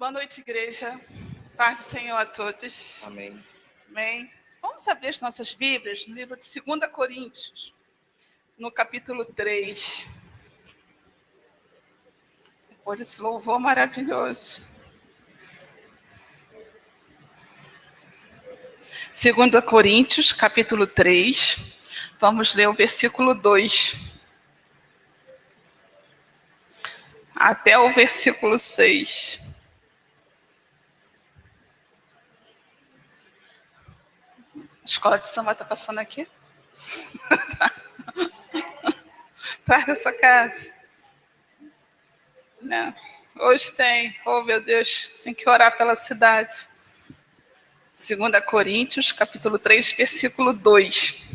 Boa noite, igreja. Paz do Senhor a todos. Amém. Amém. Vamos abrir as nossas Bíblias no livro de 2 Coríntios, no capítulo 3. Depois desse louvor maravilhoso. 2 Coríntios, capítulo 3. Vamos ler o versículo 2. Até o versículo 6. A escola de samba está passando aqui? Atrás da sua casa? Não. Hoje tem. Oh, meu Deus, tem que orar pela cidade. 2 Coríntios, capítulo 3, versículo 2.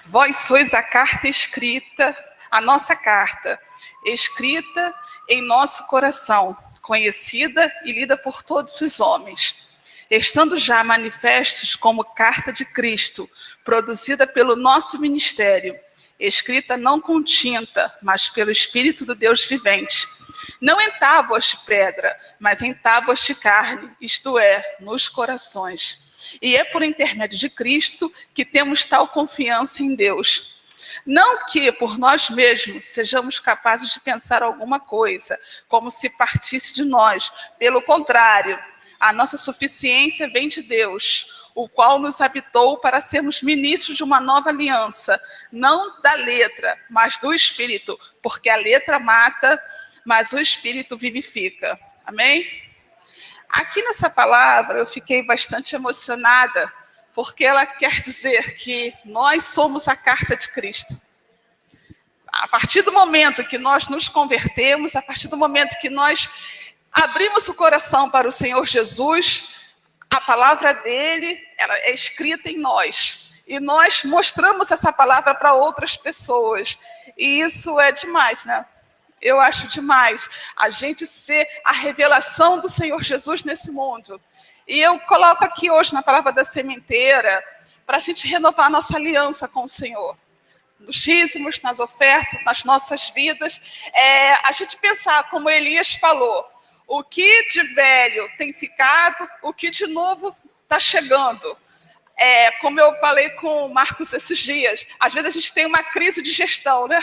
Vós sois a carta escrita, a nossa carta, escrita em nosso coração, conhecida e lida por todos os homens, estando já manifestos como carta de Cristo, produzida pelo nosso ministério, escrita não com tinta, mas pelo Espírito do Deus vivente, não em tábuas de pedra, mas em tábuas de carne, isto é, nos corações. E é por intermédio de Cristo que temos tal confiança em Deus. Não que por nós mesmos sejamos capazes de pensar alguma coisa, como se partisse de nós. Pelo contrário, a nossa suficiência vem de Deus, o qual nos habitou para sermos ministros de uma nova aliança, não da letra, mas do Espírito, porque a letra mata, mas o Espírito vivifica. Amém? Aqui nessa palavra eu fiquei bastante emocionada, porque ela quer dizer que nós somos a carta de Cristo. A partir do momento que nós nos convertemos, a partir do momento que nós abrimos o coração para o Senhor Jesus, a palavra dele, ela é escrita em nós. E nós mostramos essa palavra para outras pessoas. E isso é demais, né? Eu acho demais a gente ser a revelação do Senhor Jesus nesse mundo. E eu coloco aqui hoje na palavra da sementeira para a gente renovar a nossa aliança com o Senhor. Nos dízimos, nas ofertas, nas nossas vidas. A gente pensar, como Elias falou, o que de velho tem ficado, o que de novo está chegando. Como eu falei com o Marcos esses dias, às vezes a gente tem uma crise de gestão, né?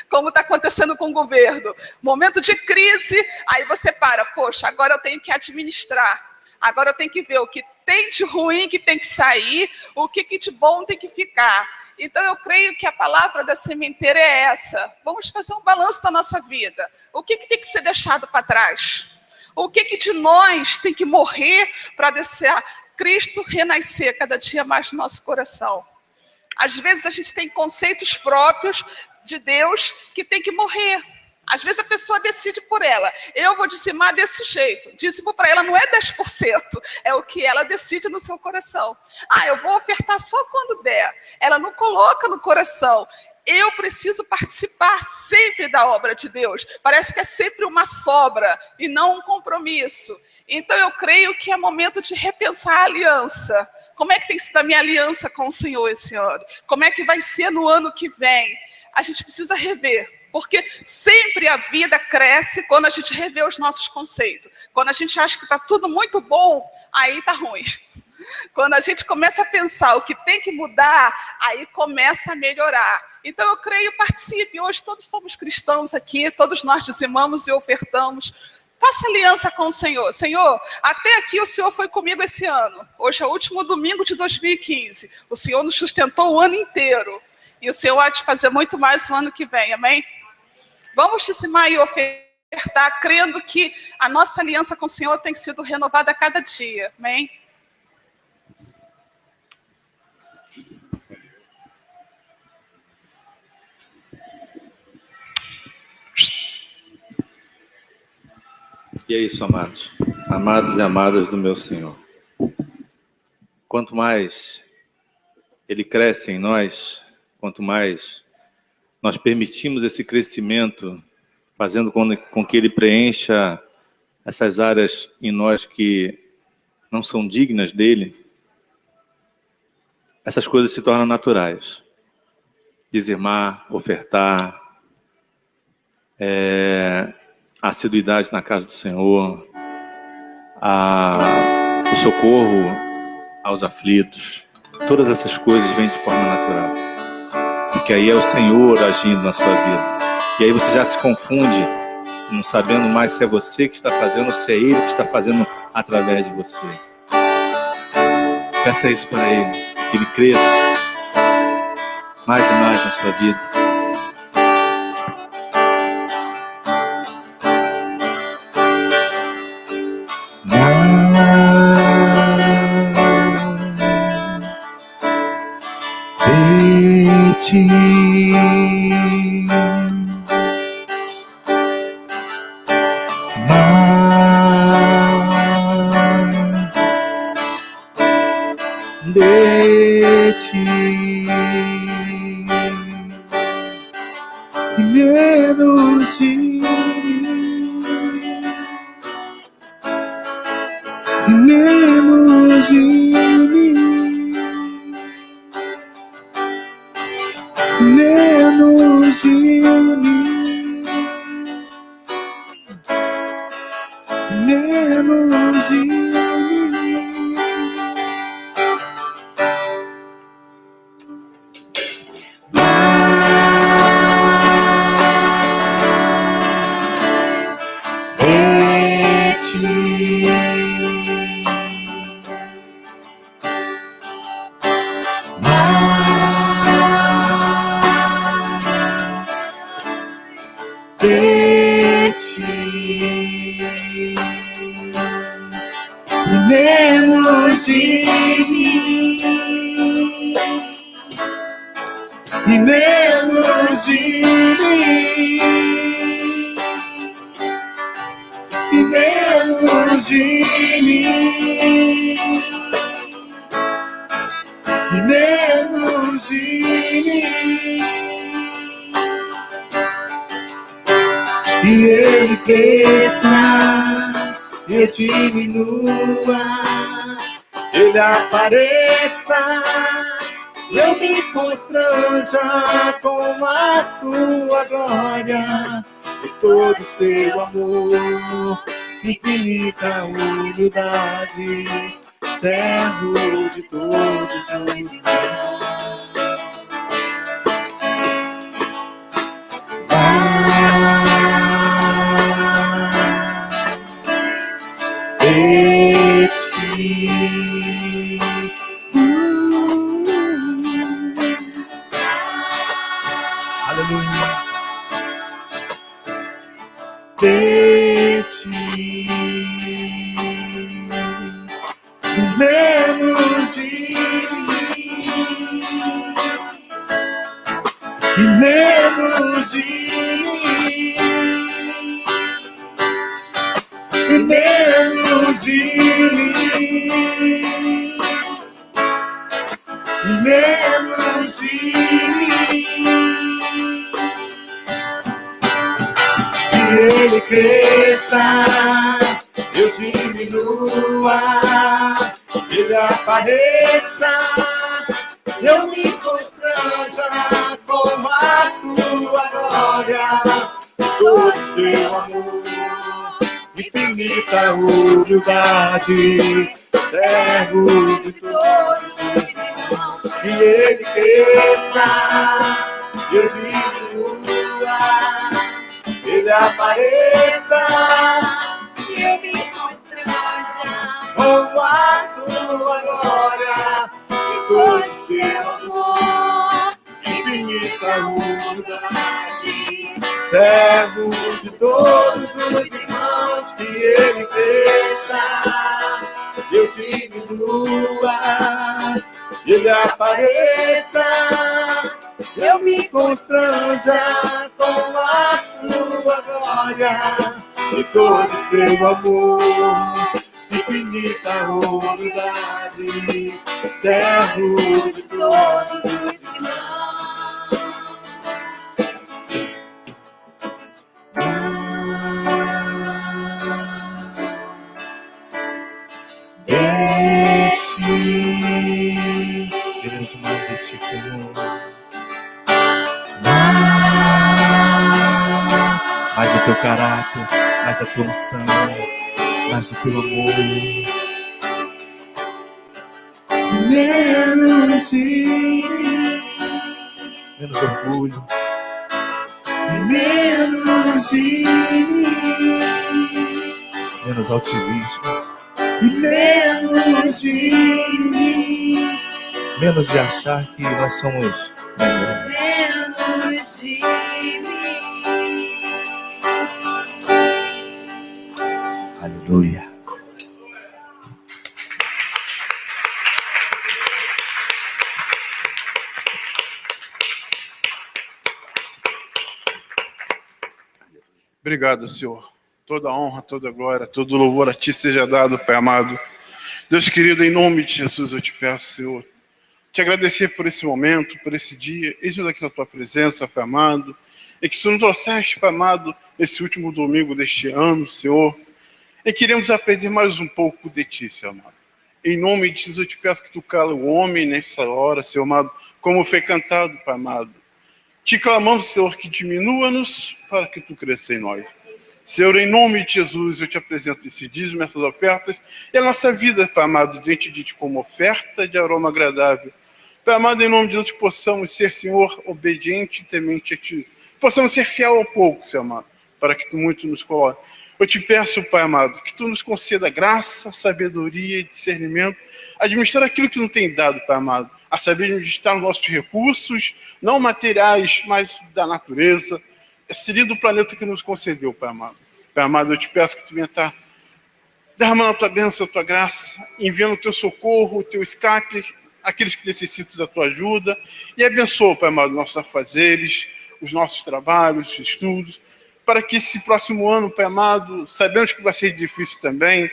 Como está acontecendo com o governo. Momento de crise, aí você para, poxa, agora eu tenho que administrar. Agora eu tenho que ver o que tem de ruim que tem que sair, o que de bom tem que ficar. Então eu creio que a palavra da sementeira é essa. Vamos fazer um balanço da nossa vida. O que tem que ser deixado para trás? O que de nós tem que morrer para deixar Cristo renascer cada dia mais no nosso coração? Às vezes a gente tem conceitos próprios de Deus que tem que morrer. Às vezes a pessoa decide por ela. Eu vou dizimar desse jeito. Dízimo para ela não é 10%. É o que ela decide no seu coração. Eu vou ofertar só quando der. Ela não coloca no coração. Eu preciso participar sempre da obra de Deus. Parece que é sempre uma sobra e não um compromisso. Então eu creio que é momento de repensar a aliança. Como é que tem sido a minha aliança com o Senhor esse ano? Como é que vai ser no ano que vem? A gente precisa rever. Porque sempre a vida cresce quando a gente revê os nossos conceitos. Quando a gente acha que está tudo muito bom, aí está ruim. Quando a gente começa a pensar o que tem que mudar, aí começa a melhorar. Então eu creio, participe. Hoje todos somos cristãos aqui, todos nós dizimamos e ofertamos. Faça aliança com o Senhor. Senhor, até aqui o Senhor foi comigo esse ano. Hoje é o último domingo de 2015. O Senhor nos sustentou o ano inteiro. E o Senhor há de fazer muito mais no ano que vem, amém? Vamos dizimar e ofertar, crendo que a nossa aliança com o Senhor tem sido renovada a cada dia, amém? E é isso, amados. Amados e amadas do meu Senhor. Quanto mais Ele cresce em nós, quanto mais nós permitimos esse crescimento, fazendo com que Ele preencha essas áreas em nós que não são dignas dEle, essas coisas se tornam naturais. Dizimar, ofertar, assiduidade na casa do Senhor, o socorro aos aflitos. Todas essas coisas vêm de forma natural. Porque aí é o Senhor agindo na sua vida. E aí você já se confunde, não sabendo mais se é você que está fazendo ou se é Ele que está fazendo através de você. Peça isso para Ele, que Ele cresça mais e mais na sua vida. De ti e menos de mim, e menos de mim, menos de mim, menos de mim. De ti, menos de mim, e menos de mim, e menos de mim, e menos de mim. E Ele cresça, eu diminua, Ele apareça, eu me constranja com a sua glória e todo o seu amor, infinita humildade, servo de todos os irmãos. De ti, aleluia, de ti, menos de mim, e menos de mim, e menos de mim, e menos de mim. E Ele cresça, eu diminua, Ele apareça, eu me constranja com a sua glória, todo o seu amor, infinita humildade, servo de todos os irmãos. E Ele cresça, eu diminua, Ele apareça, eu me constranja com a sua glória e todo o seu amor, infinita humildade, servo de todos os irmãos. Que Ele cresça, eu diminua, Ele apareça, eu me constranja com a sua glória e todo o seu amor, infinita humildade, servo de todos os irmãos. De ti, queremos mais de ti, Senhor. Mais do teu caráter, mais da tua unção, mais do teu amor. Menos de mim, menos orgulho, menos de mim, menos altivismo, menos de mim, menos de achar que nós somos melhores. Menos de mim. Aleluia. Obrigado, Senhor. Toda honra, toda glória, todo louvor a Ti seja dado, Pai amado. Deus querido, em nome de Jesus eu te peço, Senhor, te agradecer por esse momento, por esse dia. Eis-nos aqui na Tua presença, Pai amado, e que Tu nos trouxeste, Pai amado, nesse último domingo deste ano, Senhor, e queremos aprender mais um pouco de Ti, Senhor amado. Em nome de Jesus eu te peço que Tu cala o homem nessa hora, Senhor amado, como foi cantado, Pai amado. Te clamamos, Senhor, que diminua-nos para que Tu cresça em nós. Senhor, em nome de Jesus, eu te apresento esse dízimo, essas ofertas, e a nossa vida, Pai amado, diante de Ti como oferta de aroma agradável. Pai amado, em nome de Deus, que possamos ser, Senhor, obediente e temente a Ti. Possamos ser fiel ao pouco, Senhor amado, para que Tu muito nos coloque. Eu te peço, Pai amado, que Tu nos conceda graça, sabedoria e discernimento, administrar aquilo que não tem dado, Pai amado, a saber administrar os nossos recursos, não materiais, mas da natureza, seria do planeta que nos concedeu, Pai amado. Pai amado, eu te peço que Tu venha estar derramando a Tua bênção, a Tua graça, enviando o Teu socorro, o Teu escape, aqueles que necessitam da Tua ajuda, e abençoa, Pai amado, nossos afazeres, os nossos trabalhos, os estudos, para que esse próximo ano, Pai amado, sabemos que vai ser difícil também,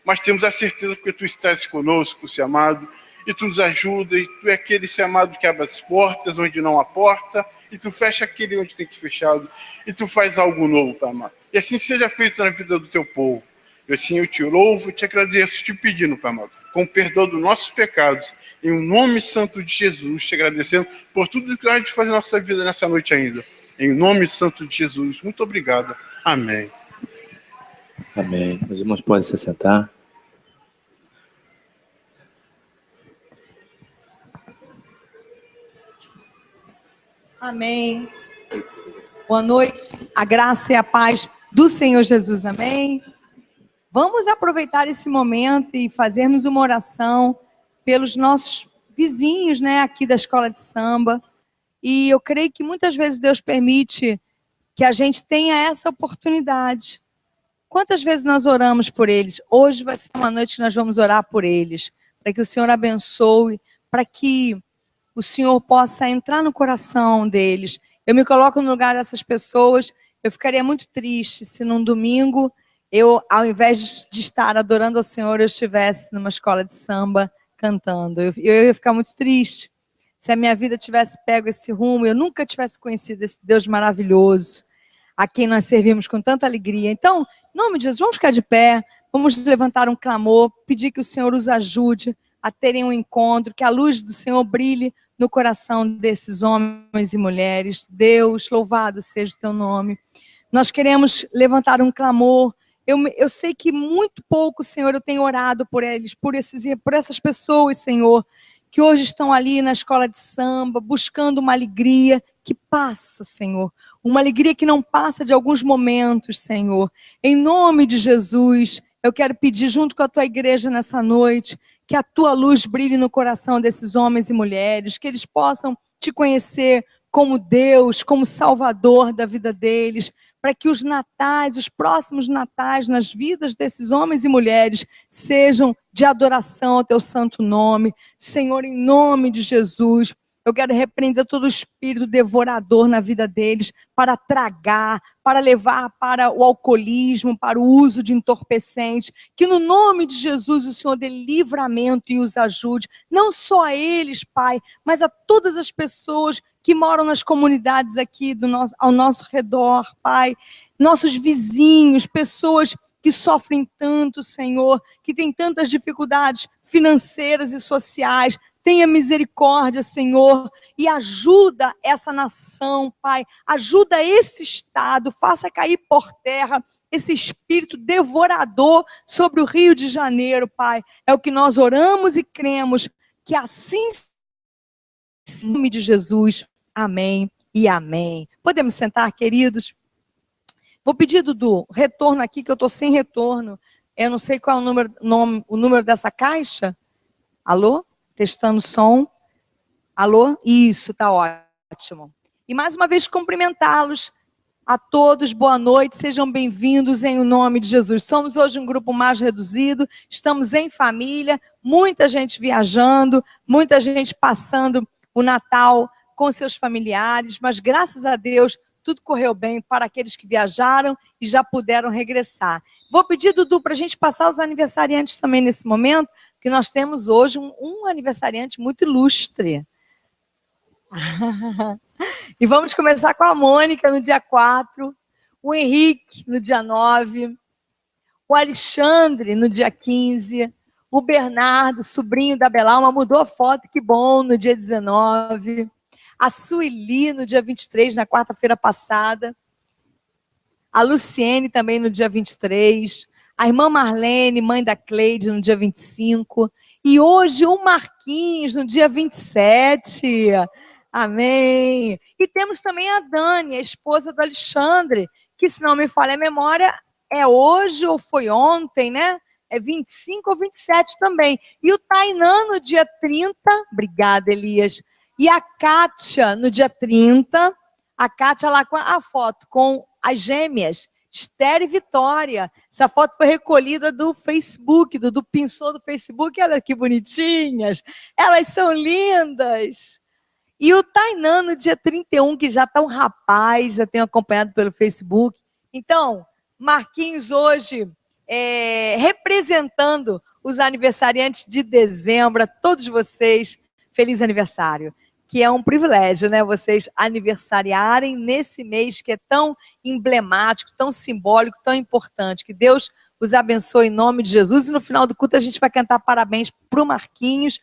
mas temos a certeza que Tu estás conosco, Senhor amado, e Tu nos ajuda, e Tu é aquele, Senhor amado, que abre as portas onde não há porta, e Tu fecha aquele onde tem que ser fechado, e Tu faz algo novo, Pai amado. E assim seja feito na vida do Teu povo. E assim eu te louvo, te agradeço, te pedindo, Pai amado, com o perdão dos nossos pecados, em um nome santo de Jesus, te agradecendo por tudo que a gente faz na nossa vida nessa noite ainda. Em nome santo de Jesus, muito obrigado. Amém. Amém. Os irmãos podem se sentar. Amém. Boa noite. A graça e a paz do Senhor Jesus. Amém. Vamos aproveitar esse momento e fazermos uma oração pelos nossos vizinhos, né, aqui da escola de samba. E eu creio que muitas vezes Deus permite que a gente tenha essa oportunidade. Quantas vezes nós oramos por eles? Hoje vai ser uma noite que nós vamos orar por eles, para que o Senhor abençoe, para que o Senhor possa entrar no coração deles. Eu me coloco no lugar dessas pessoas, eu ficaria muito triste se num domingo eu, ao invés de estar adorando ao Senhor, eu estivesse numa escola de samba cantando. Eu ia ficar muito triste. Se a minha vida tivesse pego esse rumo, eu nunca tivesse conhecido esse Deus maravilhoso, a quem nós servimos com tanta alegria. Então, em nome de Jesus, vamos ficar de pé, vamos levantar um clamor, pedir que o Senhor os ajude a terem um encontro, que a luz do Senhor brilhe no coração desses homens e mulheres. Deus, louvado seja o Teu nome. Nós queremos levantar um clamor. Eu sei que muito pouco, Senhor, eu tenho orado por eles, por essas pessoas, Senhor, que hoje estão ali na escola de samba, buscando uma alegria que passa, Senhor. Uma alegria que não passa de alguns momentos, Senhor. Em nome de Jesus, eu quero pedir junto com a Tua igreja nessa noite, que a Tua luz brilhe no coração desses homens e mulheres, que eles possam Te conhecer como Deus, como Salvador da vida deles, para que os natais, os próximos natais nas vidas desses homens e mulheres sejam de adoração ao Teu santo nome. Senhor, em nome de Jesus, eu quero repreender todo o espírito devorador na vida deles, para tragar, para levar para o alcoolismo, para o uso de entorpecentes. Que no nome de Jesus o Senhor dê livramento e os ajude, não só a eles, Pai, mas a todas as pessoas que moram nas comunidades aqui ao nosso redor, Pai. Nossos vizinhos, pessoas que sofrem tanto, Senhor, que têm tantas dificuldades financeiras e sociais. tenha misericórdia, Senhor, e ajuda essa nação, Pai, ajuda esse estado, faça cair por terra esse espírito devorador sobre o Rio de Janeiro, Pai. É o que nós oramos e cremos, que assim, em nome de Jesus, amém e amém. Podemos sentar, queridos? Vou pedir, Dudu, retorno aqui, que eu estou sem retorno. Eu não sei qual é o número dessa caixa. Alô? Testando som. Alô? Isso, está ótimo. E mais uma vez cumprimentá-los a todos, boa noite, sejam bem-vindos em nome de Jesus. Somos hoje um grupo mais reduzido, estamos em família, muita gente viajando, muita gente passando o Natal com seus familiares, mas graças a Deus tudo correu bem para aqueles que viajaram e já puderam regressar. Vou pedir, Dudu, para a gente passar os aniversariantes também nesse momento, que nós temos hoje um aniversariante muito ilustre. E vamos começar com a Mônica no dia 4, o Henrique no dia 9, o Alexandre no dia 15, o Bernardo, sobrinho da Belalma, mudou a foto, que bom, no dia 19, a Sueli no dia 23, na quarta-feira passada, a Luciene também no dia 23, a irmã Marlene, mãe da Cleide, no dia 25, e hoje o Marquinhos no dia 27, amém. E temos também a Dani, a esposa do Alexandre, que, se não me falha a memória, é hoje ou foi ontem, né? É 25 ou 27 também. E o Tainan no dia 30, obrigada, Elias. E a Kátia no dia 30, a Kátia lá com a foto com as gêmeas, Esther e Vitória. Essa foto foi recolhida do Facebook, do pinçou do Facebook, olha que bonitinhas. Elas são lindas. E o Tainan no dia 31, que já está um rapaz, já tenho acompanhado pelo Facebook. Então, Marquinhos hoje representando os aniversariantes de dezembro, a todos vocês, feliz aniversário. Que é um privilégio, né? Vocês aniversariarem nesse mês que é tão emblemático, tão simbólico, tão importante. Que Deus os abençoe em nome de Jesus. E no final do culto a gente vai cantar parabéns para o Marquinhos,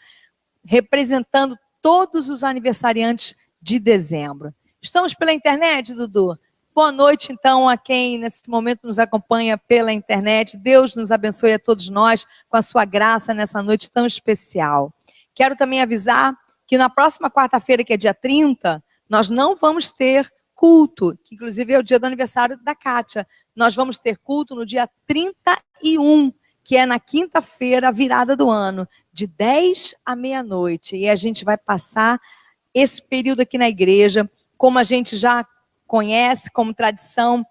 representando todos os aniversariantes de dezembro. Estamos pela internet, Dudu? Boa noite, então, a quem nesse momento nos acompanha pela internet. Deus nos abençoe a todos nós com a sua graça nessa noite tão especial. Quero também avisar que na próxima quarta-feira, que é dia 30, nós não vamos ter culto, que inclusive é o dia do aniversário da Kátia. Nós vamos ter culto no dia 31, que é na quinta-feira, virada do ano, de 10 à meia-noite. E a gente vai passar esse período aqui na igreja, como a gente já conhece, como tradição,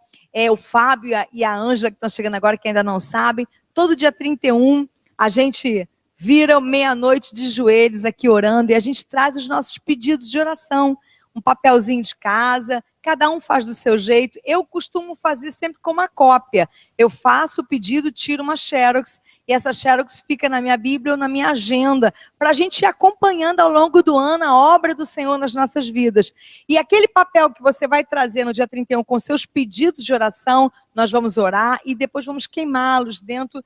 o Fábio e a Ângela, que estão chegando agora, que ainda não sabem, todo dia 31, a gente vira meia-noite de joelhos aqui orando, e a gente traz os nossos pedidos de oração, um papelzinho de casa, cada um faz do seu jeito. Eu costumo fazer sempre com uma cópia. Eu faço o pedido, tiro uma xerox, e essa xerox fica na minha Bíblia ou na minha agenda, para a gente ir acompanhando ao longo do ano a obra do Senhor nas nossas vidas. E aquele papel que você vai trazer no dia 31 com seus pedidos de oração, nós vamos orar e depois vamos queimá-los dentro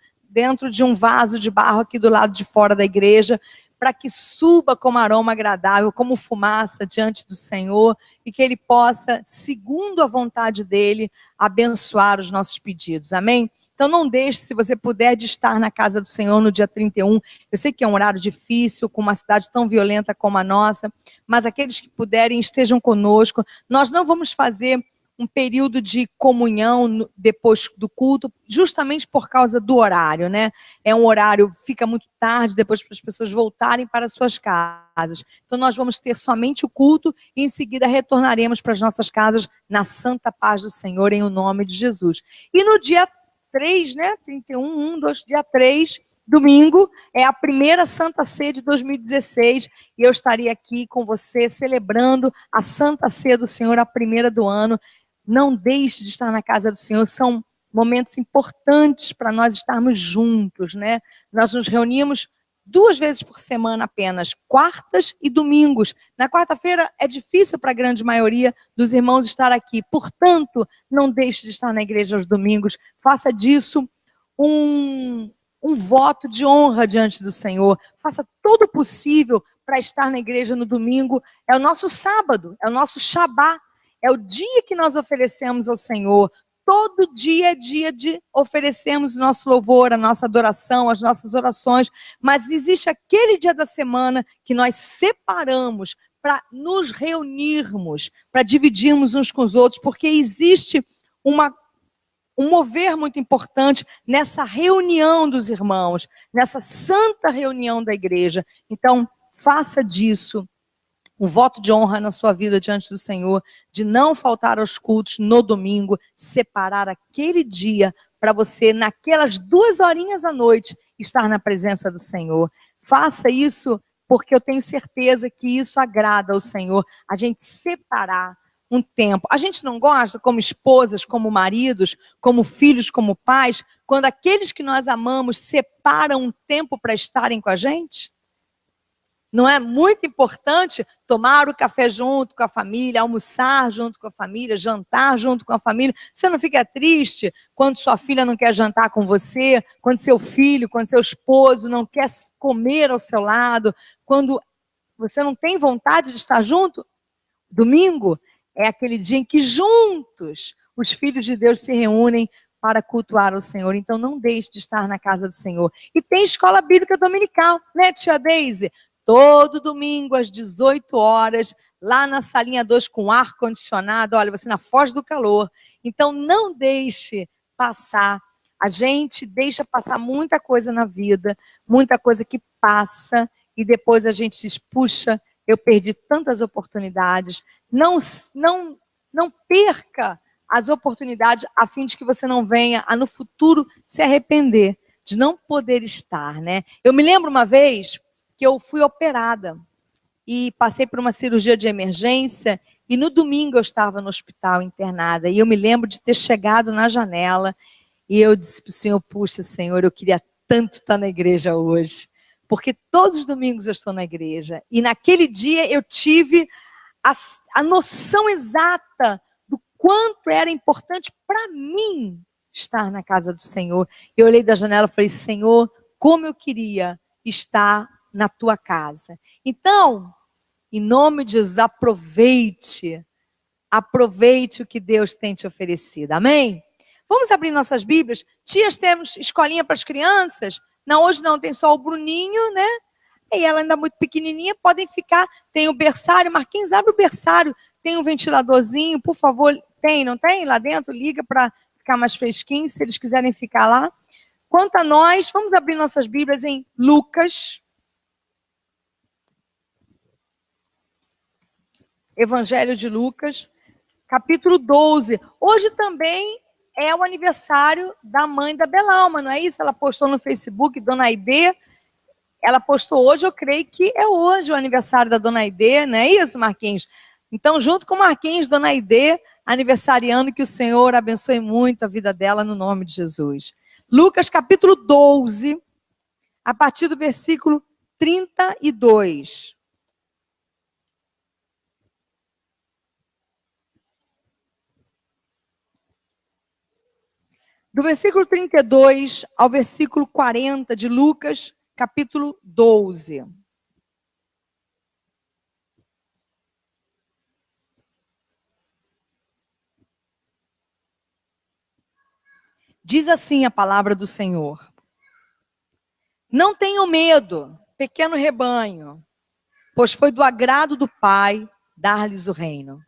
de um vaso de barro aqui do lado de fora da igreja, para que suba como aroma agradável, como fumaça diante do Senhor, e que Ele possa, segundo a vontade dEle, abençoar os nossos pedidos. Amém? Então não deixe, se você puder, de estar na casa do Senhor no dia 31. Eu sei que é um horário difícil, com uma cidade tão violenta como a nossa, mas aqueles que puderem, estejam conosco. Nós não vamos fazer um período de comunhão depois do culto, justamente por causa do horário, né? É um horário, fica muito tarde, depois para as pessoas voltarem para suas casas. Então nós vamos ter somente o culto e em seguida retornaremos para as nossas casas na santa paz do Senhor, em o nome de Jesus. E no dia 3, né? 31, 2, dia 3, domingo, é a primeira Santa Ceia de 2016, e eu estaria aqui com você, celebrando a Santa Ceia do Senhor, a primeira do ano. Não deixe de estar na casa do Senhor, são momentos importantes para nós estarmos juntos, né? Nós nos reunimos 2 vezes por semana apenas, quartas e domingos. Na quarta-feira é difícil para a grande maioria dos irmãos estar aqui, portanto, não deixe de estar na igreja aos domingos, faça disso um um voto de honra diante do Senhor. Faça todo o possível para estar na igreja no domingo. É o nosso sábado, é o nosso Shabá. É o dia que nós oferecemos ao Senhor. Todo dia é dia de oferecermos o nosso louvor, a nossa adoração, as nossas orações. Mas existe aquele dia da semana que nós separamos para nos reunirmos, para dividirmos uns com os outros, porque existe um mover muito importante nessa reunião dos irmãos, nessa santa reunião da igreja. Então, faça disso um voto de honra na sua vida diante do Senhor, de não faltar aos cultos no domingo, separar aquele dia para você, naquelas 2 horinhas à noite, estar na presença do Senhor. Faça isso, porque eu tenho certeza que isso agrada ao Senhor, a gente separar um tempo. A gente não gosta, como esposas, como maridos, como filhos, como pais, quando aqueles que nós amamos separam um tempo para estarem com a gente? Não é muito importante tomar o café junto com a família, almoçar junto com a família, jantar junto com a família? Você não fica triste quando sua filha não quer jantar com você, quando seu filho, quando seu esposo não quer comer ao seu lado, quando você não tem vontade de estar junto? Domingo é aquele dia em que juntos os filhos de Deus se reúnem para cultuar o Senhor. Então não deixe de estar na casa do Senhor. E tem escola bíblica dominical, né, tia Deise? Todo domingo, às 18 horas, lá na salinha 2 com ar-condicionado. Olha, você na foz do calor. Então, não deixe passar. A gente deixa passar muita coisa na vida, muita coisa que passa, e depois a gente diz, puxa, eu perdi tantas oportunidades. Não perca as oportunidades a fim de que você não venha a, no futuro, se arrepender de não poder estar, né? Eu me lembro uma vez que eu fui operada e passei por uma cirurgia de emergência e no domingo eu estava no hospital internada e eu me lembro de ter chegado na janela e eu disse para o Senhor, puxa, Senhor, eu queria tanto estar na igreja hoje, porque todos os domingos eu estou na igreja e naquele dia eu tive a noção exata do quanto era importante para mim estar na casa do Senhor. Eu olhei da janela e falei, Senhor, como eu queria estar na tua casa. Então, em nome de Jesus, aproveite o que Deus tem te oferecido. Amém? Vamos abrir nossas Bíblias. Tias, temos escolinha para as crianças? Não, hoje não, tem só o Bruninho, né? E ela ainda muito pequenininha, podem ficar. Tem o berçário, Marquinhos, abre o berçário. Tem um ventiladorzinho, por favor. Tem, não tem? Lá dentro, liga para ficar mais fresquinho, se eles quiserem ficar lá. Quanto a nós, vamos abrir nossas Bíblias em Lucas. Evangelho de Lucas, capítulo 12. Hoje também é o aniversário da mãe da Belalma, não é isso? Ela postou no Facebook, Dona Aide. Ela postou hoje, eu creio que é hoje o aniversário da Dona Aide, não é isso, Marquinhos? Então, junto com Marquinhos, Dona Aide, aniversariando, que o Senhor abençoe muito a vida dela no nome de Jesus. Lucas, capítulo 12, a partir do versículo 32. Do versículo 32 ao versículo 40 de Lucas, capítulo 12. Diz assim a palavra do Senhor. Não tenham medo, pequeno rebanho, pois foi do agrado do Pai dar-lhes o reino.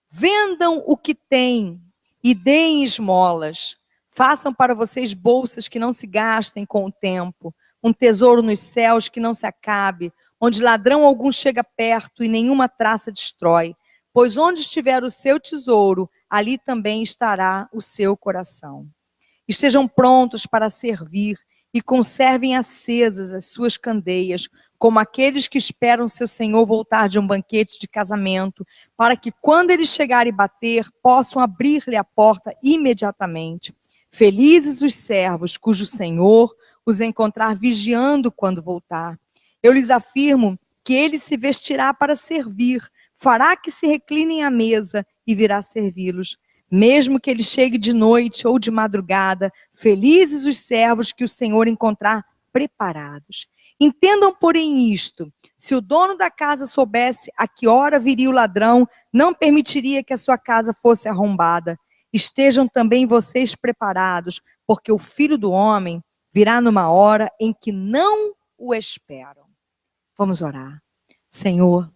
Vendam o que têm e deem esmolas. Façam para vocês bolsas que não se gastem com o tempo, um tesouro nos céus que não se acabe, onde ladrão algum chega perto e nenhuma traça destrói. Pois onde estiver o seu tesouro, ali também estará o seu coração. Estejam prontos para servir e conservem acesas as suas candeias, como aqueles que esperam seu Senhor voltar de um banquete de casamento, para que quando ele chegar e bater, possam abrir-lhe a porta imediatamente. Felizes os servos cujo Senhor os encontrar vigiando quando voltar. Eu lhes afirmo que ele se vestirá para servir, fará que se reclinem à mesa e virá servi-los. Mesmo que ele chegue de noite ou de madrugada, felizes os servos que o Senhor encontrar preparados. Entendam, porém, isto: se o dono da casa soubesse a que hora viria o ladrão, não permitiria que a sua casa fosse arrombada. Estejam também vocês preparados, porque o Filho do Homem virá numa hora em que não o esperam. Vamos orar. Senhor,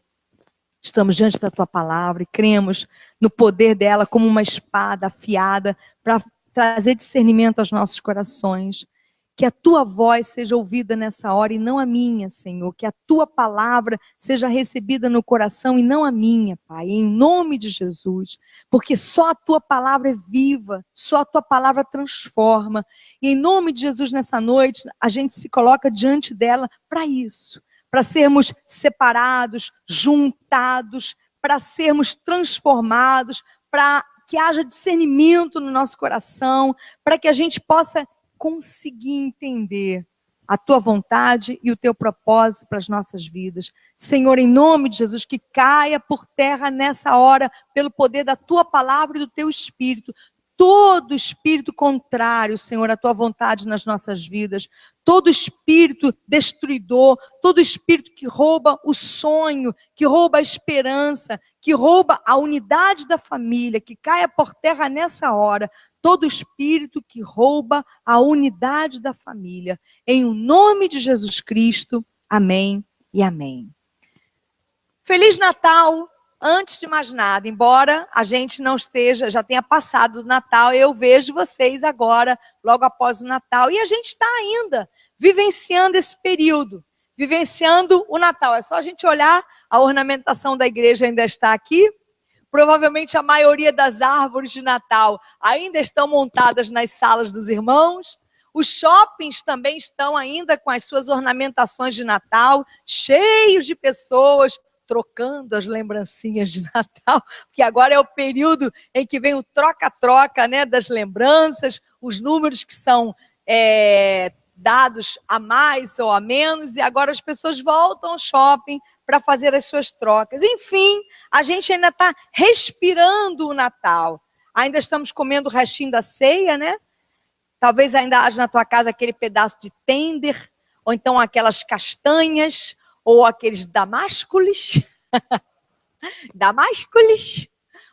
estamos diante da tua palavra e cremos no poder dela como uma espada afiada para trazer discernimento aos nossos corações. Que a tua voz seja ouvida nessa hora e não a minha, Senhor. Que a tua palavra seja recebida no coração e não a minha, Pai. Em nome de Jesus. Porque só a tua palavra é viva, só a tua palavra transforma. E em nome de Jesus, nessa noite, a gente se coloca diante dela para isso. Para sermos separados, juntados, para sermos transformados, para que haja discernimento no nosso coração, para que a gente possa conseguir entender a tua vontade e o teu propósito para as nossas vidas. Senhor, em nome de Jesus, que caia por terra nessa hora, pelo poder da tua palavra e do teu Espírito, todo espírito contrário, Senhor, à tua vontade nas nossas vidas, todo espírito destruidor, todo espírito que rouba o sonho, que rouba a esperança, que rouba a unidade da família, que caia por terra nessa hora, todo espírito que rouba a unidade da família. Em o nome de Jesus Cristo, amém e amém. Feliz Natal! Antes de mais nada, embora a gente não esteja, já tenha passado o Natal, eu vejo vocês agora, logo após o Natal, e a gente está ainda vivenciando esse período, vivenciando o Natal. É só a gente olhar, a ornamentação da igreja ainda está aqui, provavelmente a maioria das árvores de Natal ainda estão montadas nas salas dos irmãos, os shoppings também estão ainda com as suas ornamentações de Natal, cheios de pessoas, trocando as lembrancinhas de Natal, porque agora é o período em que vem o troca-troca, né, das lembranças, os números que são dados a mais ou a menos, e agora as pessoas voltam ao shopping para fazer as suas trocas. Enfim, a gente ainda está respirando o Natal. Ainda estamos comendo o restinho da ceia, né? Talvez ainda haja na tua casa aquele pedaço de tender, ou então aquelas castanhas, ou aqueles damascules,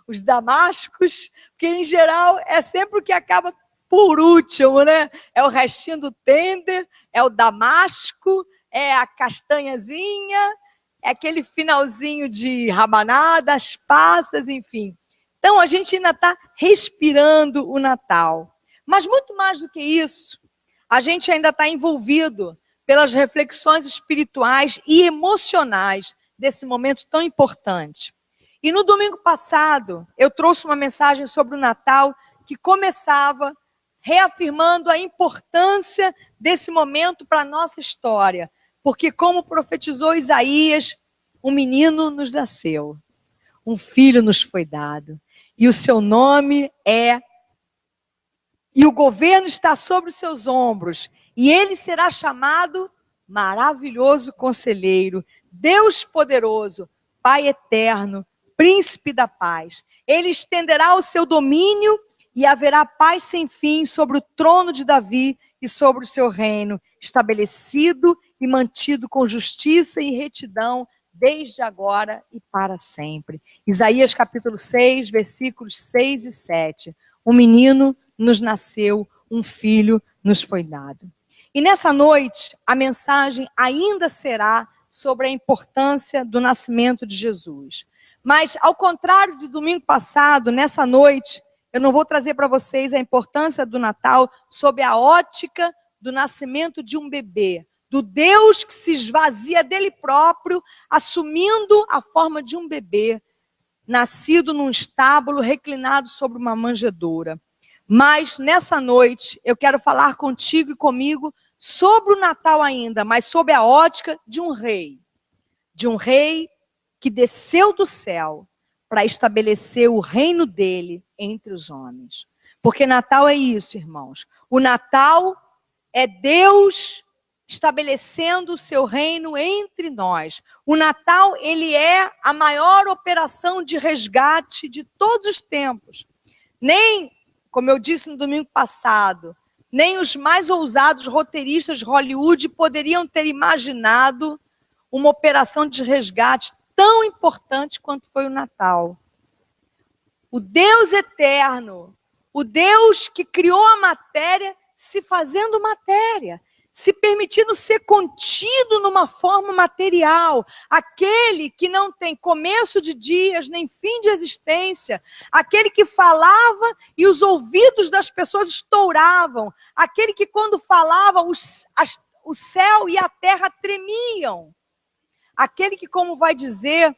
os damascos, que em geral é sempre o que acaba por último, né? É o restinho do tender, é o damasco, é a castanhazinha, é aquele finalzinho de rabanada, as passas, enfim. Então a gente ainda está respirando o Natal. Mas muito mais do que isso, a gente ainda está envolvido pelas reflexões espirituais e emocionais desse momento tão importante. E no domingo passado, eu trouxe uma mensagem sobre o Natal que começava reafirmando a importância desse momento para a nossa história. Porque, como profetizou Isaías, um menino nos nasceu, um filho nos foi dado, e o seu nome é... E o governo está sobre os seus ombros, e ele será chamado Maravilhoso Conselheiro, Deus Poderoso, Pai Eterno, Príncipe da Paz. Ele estenderá o seu domínio e haverá paz sem fim sobre o trono de Davi e sobre o seu reino, estabelecido e mantido com justiça e retidão desde agora e para sempre. Isaías capítulo 6, versículos 6 e 7. Um menino nos nasceu, um filho nos foi dado. E nessa noite, a mensagem ainda será sobre a importância do nascimento de Jesus. Mas, ao contrário do domingo passado, nessa noite, eu não vou trazer para vocês a importância do Natal sob a ótica do nascimento de um bebê, do Deus que se esvazia dele próprio, assumindo a forma de um bebê, nascido num estábulo, reclinado sobre uma manjedoura. Mas, nessa noite, eu quero falar contigo e comigo sobre o Natal ainda, mas sob a ótica de um rei que desceu do céu para estabelecer o reino dele entre os homens. Porque Natal é isso, irmãos. O Natal é Deus estabelecendo o seu reino entre nós. O Natal, ele é a maior operação de resgate de todos os tempos. Nem, como eu disse no domingo passado, nem os mais ousados roteiristas de Hollywood poderiam ter imaginado uma operação de resgate tão importante quanto foi o Natal. O Deus eterno, o Deus que criou a matéria, se fazendo matéria, se permitindo ser contido numa forma material, aquele que não tem começo de dias, nem fim de existência, aquele que falava e os ouvidos das pessoas estouravam, aquele que quando falava o céu e a terra tremiam, aquele que, como vai dizer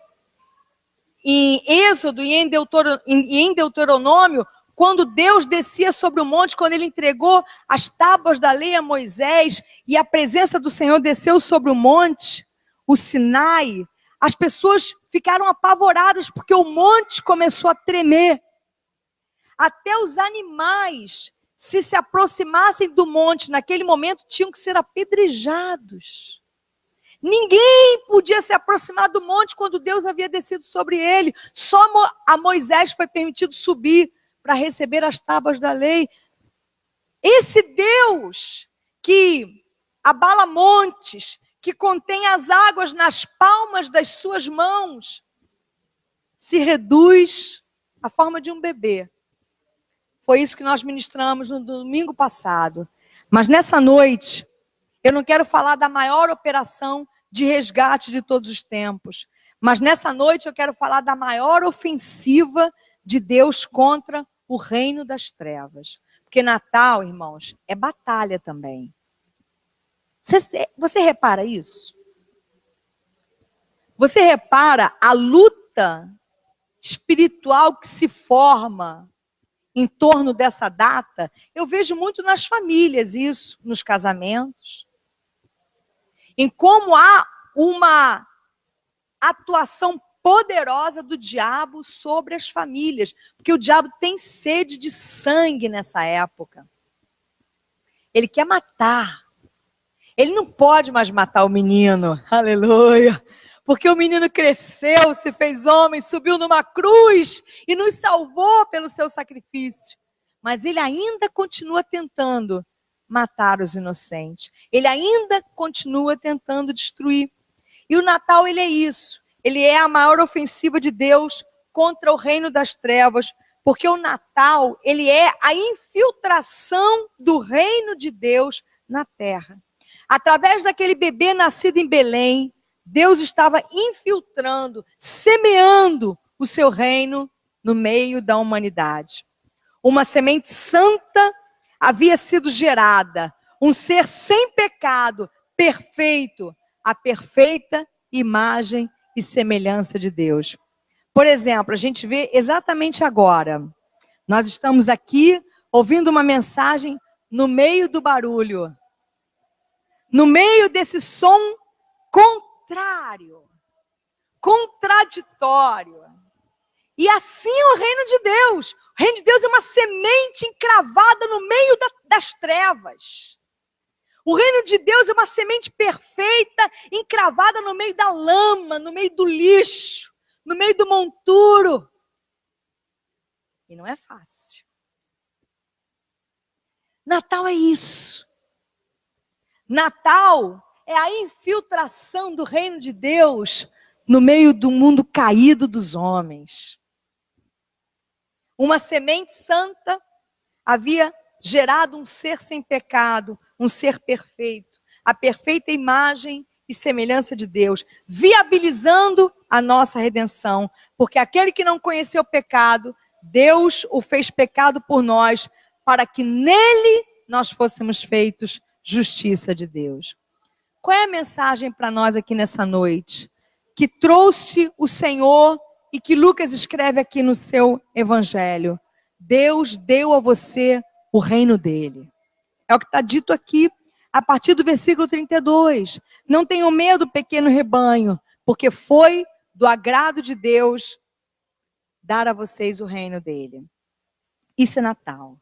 em Êxodo e em Deuteronômio, quando Deus descia sobre o monte, quando ele entregou as tábuas da lei a Moisés e a presença do Senhor desceu sobre o monte, o Sinai, as pessoas ficaram apavoradas porque o monte começou a tremer. Até os animais, se aproximassem do monte naquele momento, tinham que ser apedrejados. Ninguém podia se aproximar do monte quando Deus havia descido sobre ele. Só a Moisés foi permitido subir para receber as tábuas da lei. Esse Deus que abala montes, que contém as águas nas palmas das suas mãos, se reduz à forma de um bebê. Foi isso que nós ministramos no domingo passado. Mas nessa noite, eu não quero falar da maior operação de resgate de todos os tempos. Mas nessa noite eu quero falar da maior ofensiva de Deus contra o reino das trevas. Porque Natal, irmãos, é batalha também. Você repara isso? Você repara a luta espiritual que se forma em torno dessa data? Eu vejo muito nas famílias isso, nos casamentos. Em como há uma atuação poderosa do diabo sobre as famílias, porque o diabo tem sede de sangue nessa época. Ele quer matar. Ele não pode mais matar o menino, aleluia, porque o menino cresceu, se fez homem, subiu numa cruz e nos salvou pelo seu sacrifício. Mas ele ainda continua tentando matar os inocentes. Ele ainda continua tentando destruir. E o Natal, ele é isso. Ele é a maior ofensiva de Deus contra o reino das trevas, porque o Natal, ele é a infiltração do reino de Deus na terra. Através daquele bebê nascido em Belém, Deus estava infiltrando, semeando o seu reino no meio da humanidade. Uma semente santa havia sido gerada, um ser sem pecado, perfeito, a perfeita imagem e semelhança de Deus. Por exemplo, a gente vê exatamente agora, nós estamos aqui ouvindo uma mensagem no meio do barulho, no meio desse som contrário, contraditório. E assim é o reino de Deus. O reino de Deus é uma semente encravada no meio das trevas. O reino de Deus é uma semente perfeita, encravada no meio da lama, no meio do lixo, no meio do monturo. E não é fácil. Natal é isso. Natal é a infiltração do reino de Deus no meio do mundo caído dos homens. Uma semente santa havia gerado um ser sem pecado, um ser perfeito, a perfeita imagem e semelhança de Deus, viabilizando a nossa redenção, porque aquele que não conheceu o pecado, Deus o fez pecado por nós, para que nele nós fôssemos feitos justiça de Deus. Qual é a mensagem para nós aqui nessa noite? Que trouxe o Senhor e que Lucas escreve aqui no seu evangelho. Deus deu a você o reino dele. É o que está dito aqui a partir do versículo 32. Não tenham medo, pequeno rebanho, porque foi do agrado de Deus dar a vocês o reino dele. Isso é Natal.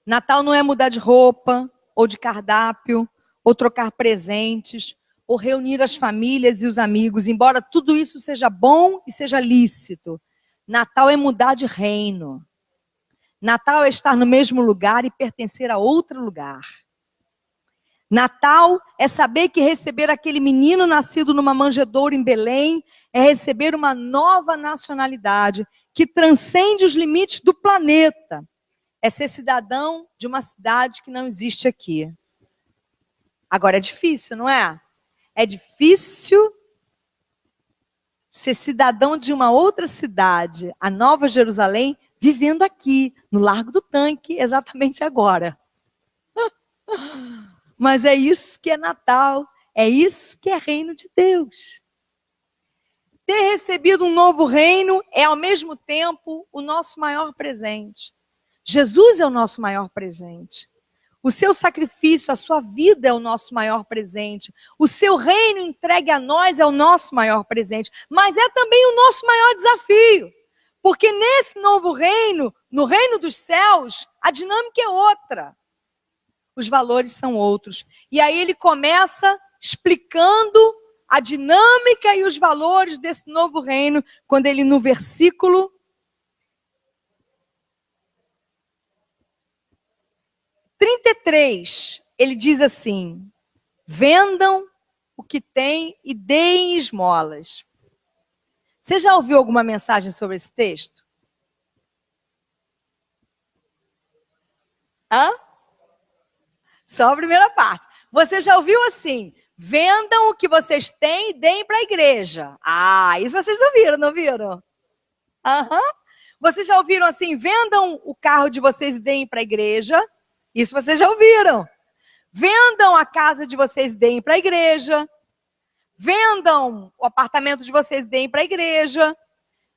Natal não é mudar de roupa, ou de cardápio, ou trocar presentes, ou reunir as famílias e os amigos, embora tudo isso seja bom e seja lícito. Natal é mudar de reino. Natal é estar no mesmo lugar e pertencer a outro lugar. Natal é saber que receber aquele menino nascido numa manjedoura em Belém é receber uma nova nacionalidade que transcende os limites do planeta. É ser cidadão de uma cidade que não existe aqui. Agora é difícil, não é? É difícil ser cidadão de uma outra cidade, a Nova Jerusalém, vivendo aqui, no Largo do Tanque, exatamente agora. Mas é isso que é Natal, é isso que é reino de Deus. Ter recebido um novo reino é, ao mesmo tempo, o nosso maior presente. Jesus é o nosso maior presente. O seu sacrifício, a sua vida é o nosso maior presente. O seu reino entregue a nós é o nosso maior presente. Mas é também o nosso maior desafio. Porque nesse novo reino, no reino dos céus, a dinâmica é outra. Os valores são outros. E aí ele começa explicando a dinâmica e os valores desse novo reino, quando ele, no versículo 33, ele diz assim: vendam o que têm e deem esmolas. Você já ouviu alguma mensagem sobre esse texto? Hã? Só a primeira parte. Você já ouviu assim: vendam o que vocês têm e deem para a igreja. Ah, isso vocês ouviram, não viram? Aham. Vocês já ouviram assim: vendam o carro de vocês e deem para a igreja. Isso vocês já ouviram. Vendam a casa de vocês e deem para a igreja. Vendam o apartamento de vocês e deem para a igreja.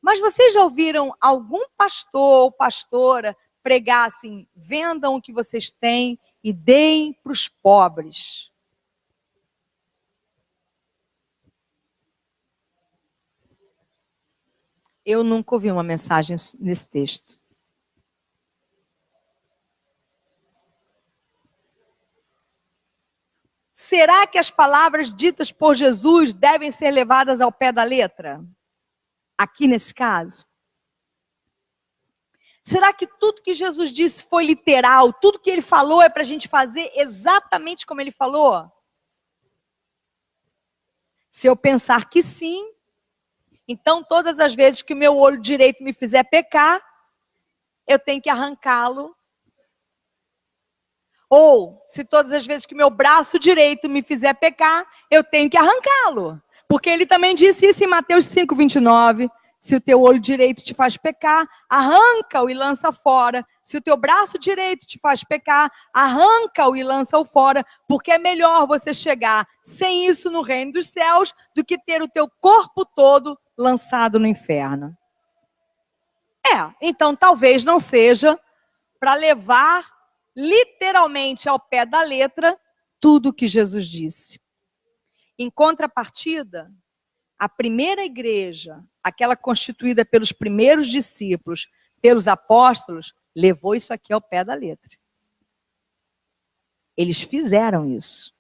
Mas vocês já ouviram algum pastor ou pastora pregar assim: vendam o que vocês têm e deem para os pobres? Eu nunca ouvi uma mensagem nesse texto. Será que as palavras ditas por Jesus devem ser levadas ao pé da letra? Aqui nesse caso? Será que tudo que Jesus disse foi literal? Tudo que ele falou é para a gente fazer exatamente como ele falou? Se eu pensar que sim, então todas as vezes que o meu olho direito me fizer pecar, eu tenho que arrancá-lo. Ou, se todas as vezes que o meu braço direito me fizer pecar, eu tenho que arrancá-lo. Porque ele também disse isso em Mateus 5:29. Se o teu olho direito te faz pecar, arranca-o e lança fora. Se o teu braço direito te faz pecar, arranca-o e lança-o fora. Porque é melhor você chegar sem isso no reino dos céus do que ter o teu corpo todo lançado no inferno. Então talvez não seja para levar literalmente ao pé da letra tudo o que Jesus disse. Em contrapartida, a primeira igreja, aquela constituída pelos primeiros discípulos, pelos apóstolos, levou isso aqui ao pé da letra. Eles fizeram isso.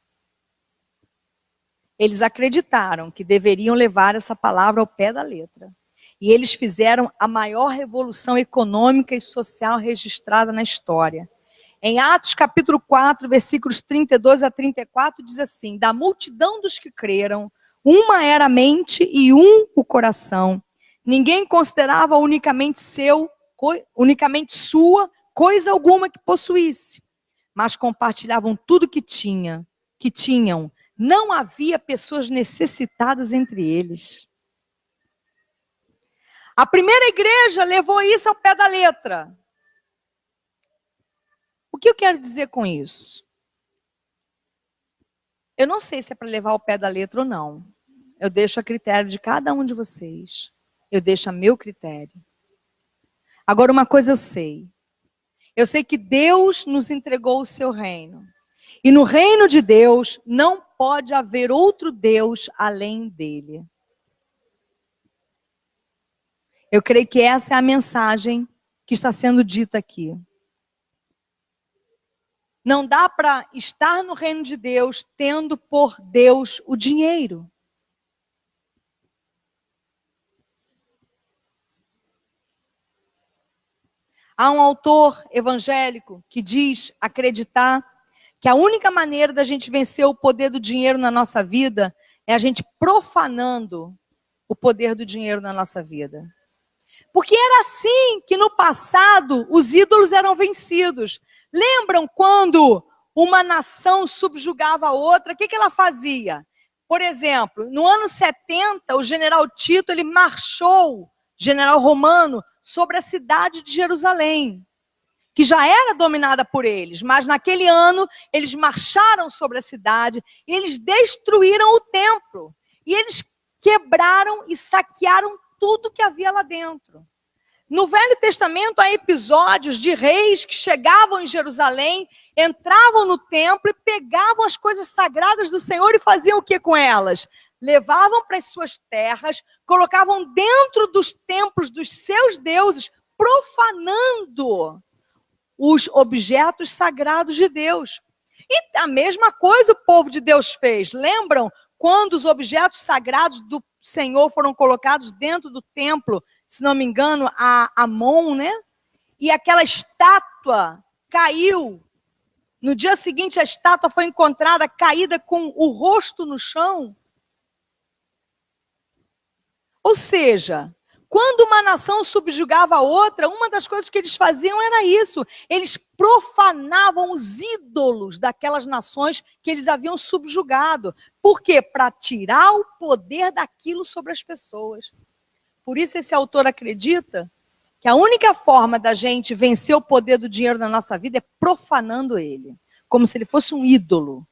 Eles acreditaram que deveriam levar essa palavra ao pé da letra. E eles fizeram a maior revolução econômica e social registrada na história. Em Atos capítulo 4, versículos 32 a 34, diz assim: da multidão dos que creram, uma era a mente e um o coração. Ninguém considerava unicamente sua, coisa alguma que possuísse, mas compartilhavam tudo que tinham. Não havia pessoas necessitadas entre eles. A primeira igreja levou isso ao pé da letra. O que eu quero dizer com isso? Eu não sei se é para levar ao pé da letra ou não. Eu deixo a critério de cada um de vocês. Eu deixo a meu critério. Agora, uma coisa eu sei. Eu sei que Deus nos entregou o seu reino. E no reino de Deus não pode haver outro Deus além dele. Eu creio que essa é a mensagem que está sendo dita aqui. Não dá para estar no reino de Deus tendo por Deus o dinheiro. Há um autor evangélico que diz acreditar que a única maneira da gente vencer o poder do dinheiro na nossa vida é a gente profanando o poder do dinheiro na nossa vida. Porque era assim que no passado os ídolos eram vencidos. Lembram quando uma nação subjugava a outra? O que ela fazia? Por exemplo, no ano 70, o general Tito, ele marchou, general romano, sobre a cidade de Jerusalém, que já era dominada por eles, mas naquele ano eles marcharam sobre a cidade, e eles destruíram o templo, e eles quebraram e saquearam tudo que havia lá dentro. No Velho Testamento há episódios de reis que chegavam em Jerusalém, entravam no templo e pegavam as coisas sagradas do Senhor e faziam o que com elas? Levavam para as suas terras, colocavam dentro dos templos dos seus deuses, profanando os objetos sagrados de Deus. E a mesma coisa o povo de Deus fez. Lembram quando os objetos sagrados do Senhor foram colocados dentro do templo, se não me engano, a Amon, né? E aquela estátua caiu. No dia seguinte, a estátua foi encontrada caída com o rosto no chão. Ou seja, quando uma nação subjugava a outra, uma das coisas que eles faziam era isso. Eles profanavam os ídolos daquelas nações que eles haviam subjugado. Por quê? Para tirar o poder daquilo sobre as pessoas. Por isso esse autor acredita que a única forma da gente vencer o poder do dinheiro na nossa vida é profanando ele, como se ele fosse um ídolo.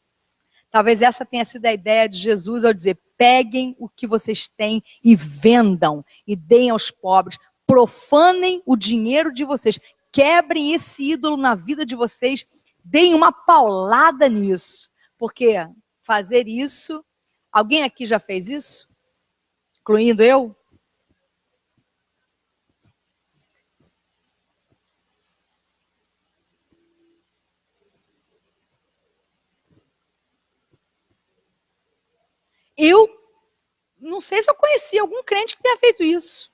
Talvez essa tenha sido a ideia de Jesus ao dizer: peguem o que vocês têm e vendam e deem aos pobres, profanem o dinheiro de vocês, quebrem esse ídolo na vida de vocês, deem uma paulada nisso, porque fazer isso, alguém aqui já fez isso? Incluindo eu? Eu não sei se eu conheci algum crente que tenha feito isso.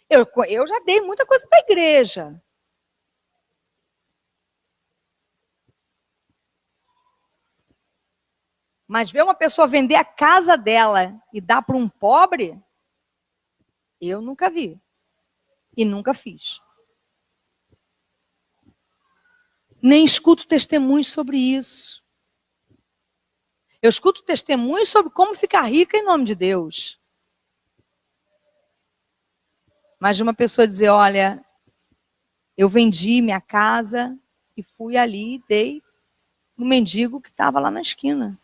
Eu já dei muita coisa para a igreja. Mas ver uma pessoa vender a casa dela e dar para um pobre, eu nunca vi. E nunca fiz. Nem escuto testemunhos sobre isso. Eu escuto testemunhos sobre como ficar rica em nome de Deus. Mas de uma pessoa dizer: olha, eu vendi minha casa e fui ali e dei no mendigo que estava lá na esquina.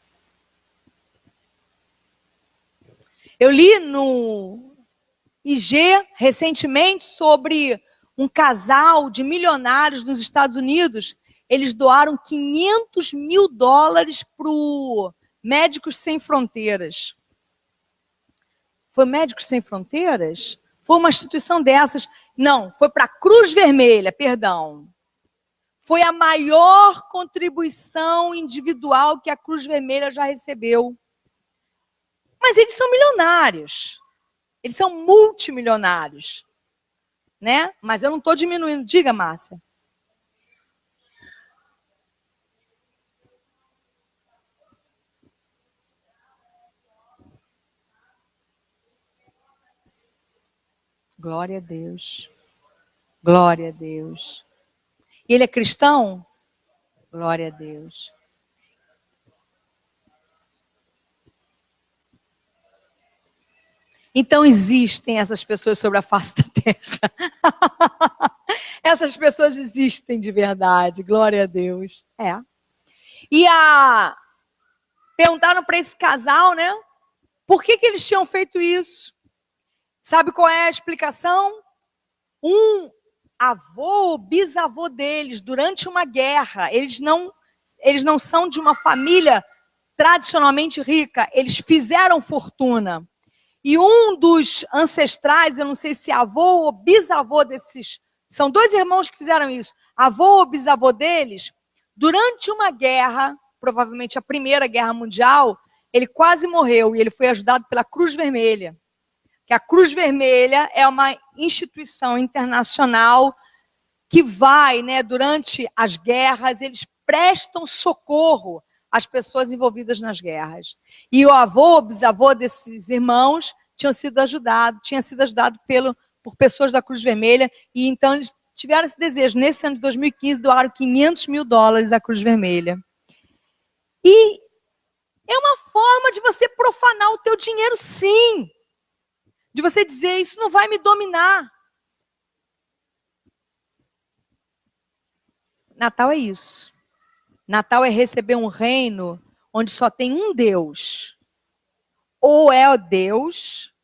Eu li no IG recentemente sobre um casal de milionários nos Estados Unidos. Eles doaram $500 mil para o Médicos Sem Fronteiras. Foi Médicos Sem Fronteiras? Foi uma instituição dessas. Não, foi para a Cruz Vermelha, perdão. Foi a maior contribuição individual que a Cruz Vermelha já recebeu. Mas eles são milionários. Eles são multimilionários. Né? Mas eu não estou diminuindo. Diga, Márcia. Glória a Deus. Glória a Deus. E ele é cristão? Glória a Deus. Então existem essas pessoas sobre a face da terra. Essas pessoas existem de verdade. Glória a Deus. É. E perguntaram para esse casal, né? Por que eles tinham feito isso? Sabe qual é a explicação? Um avô ou bisavô deles, durante uma guerra, eles não são de uma família tradicionalmente rica, eles fizeram fortuna. E um dos ancestrais, eu não sei se avô ou bisavô desses, são dois irmãos que fizeram isso, avô ou bisavô deles, durante uma guerra, provavelmente a Primeira Guerra Mundial, ele quase morreu e ele foi ajudado pela Cruz Vermelha. Que a Cruz Vermelha é uma instituição internacional que vai, né, durante as guerras, eles prestam socorro às pessoas envolvidas nas guerras. E o bisavô desses irmãos tinha sido ajudado por pessoas da Cruz Vermelha, e então eles tiveram esse desejo. Nesse ano de 2015, doaram $500 mil à Cruz Vermelha. E é uma forma de você profanar o teu dinheiro, sim. De você dizer, isso não vai me dominar. Natal é isso. Natal é receber um reino onde só tem um Deus. Ou é o Deus,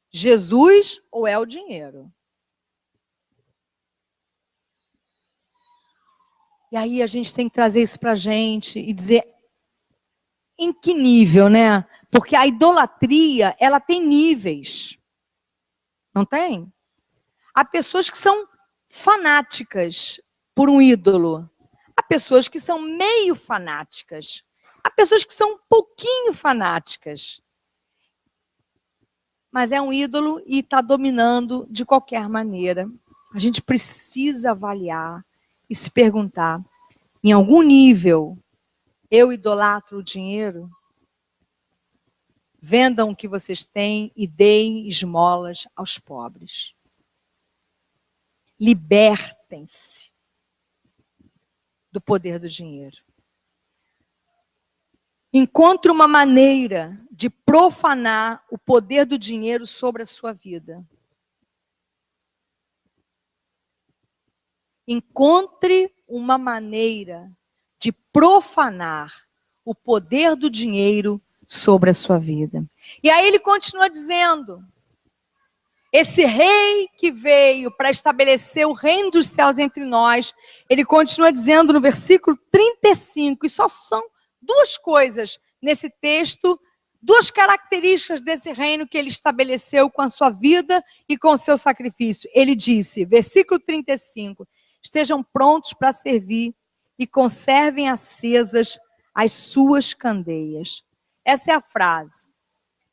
Jesus, ou é o dinheiro. E aí a gente tem que trazer isso para a gente e dizer em que nível, né? Porque a idolatria, ela tem níveis. Não tem? Há pessoas que são fanáticas por um ídolo. Há pessoas que são meio fanáticas. Há pessoas que são um pouquinho fanáticas. Mas é um ídolo e está dominando de qualquer maneira. A gente precisa avaliar e se perguntar, em algum nível, eu idolatro o dinheiro? Vendam o que vocês têm e deem esmolas aos pobres. Libertem-se do poder do dinheiro. Encontre uma maneira de profanar o poder do dinheiro sobre a sua vida. Encontre uma maneira de profanar o poder do dinheiro sobre a sua vida. E aí ele continua dizendo, esse rei que veio para estabelecer o reino dos céus entre nós, ele continua dizendo no versículo 35, e só são duas coisas nesse texto, duas características desse reino que ele estabeleceu com a sua vida e com o seu sacrifício. Ele disse, versículo 35, estejam prontos para servir e conservem acesas as suas candeias. Essa é a frase.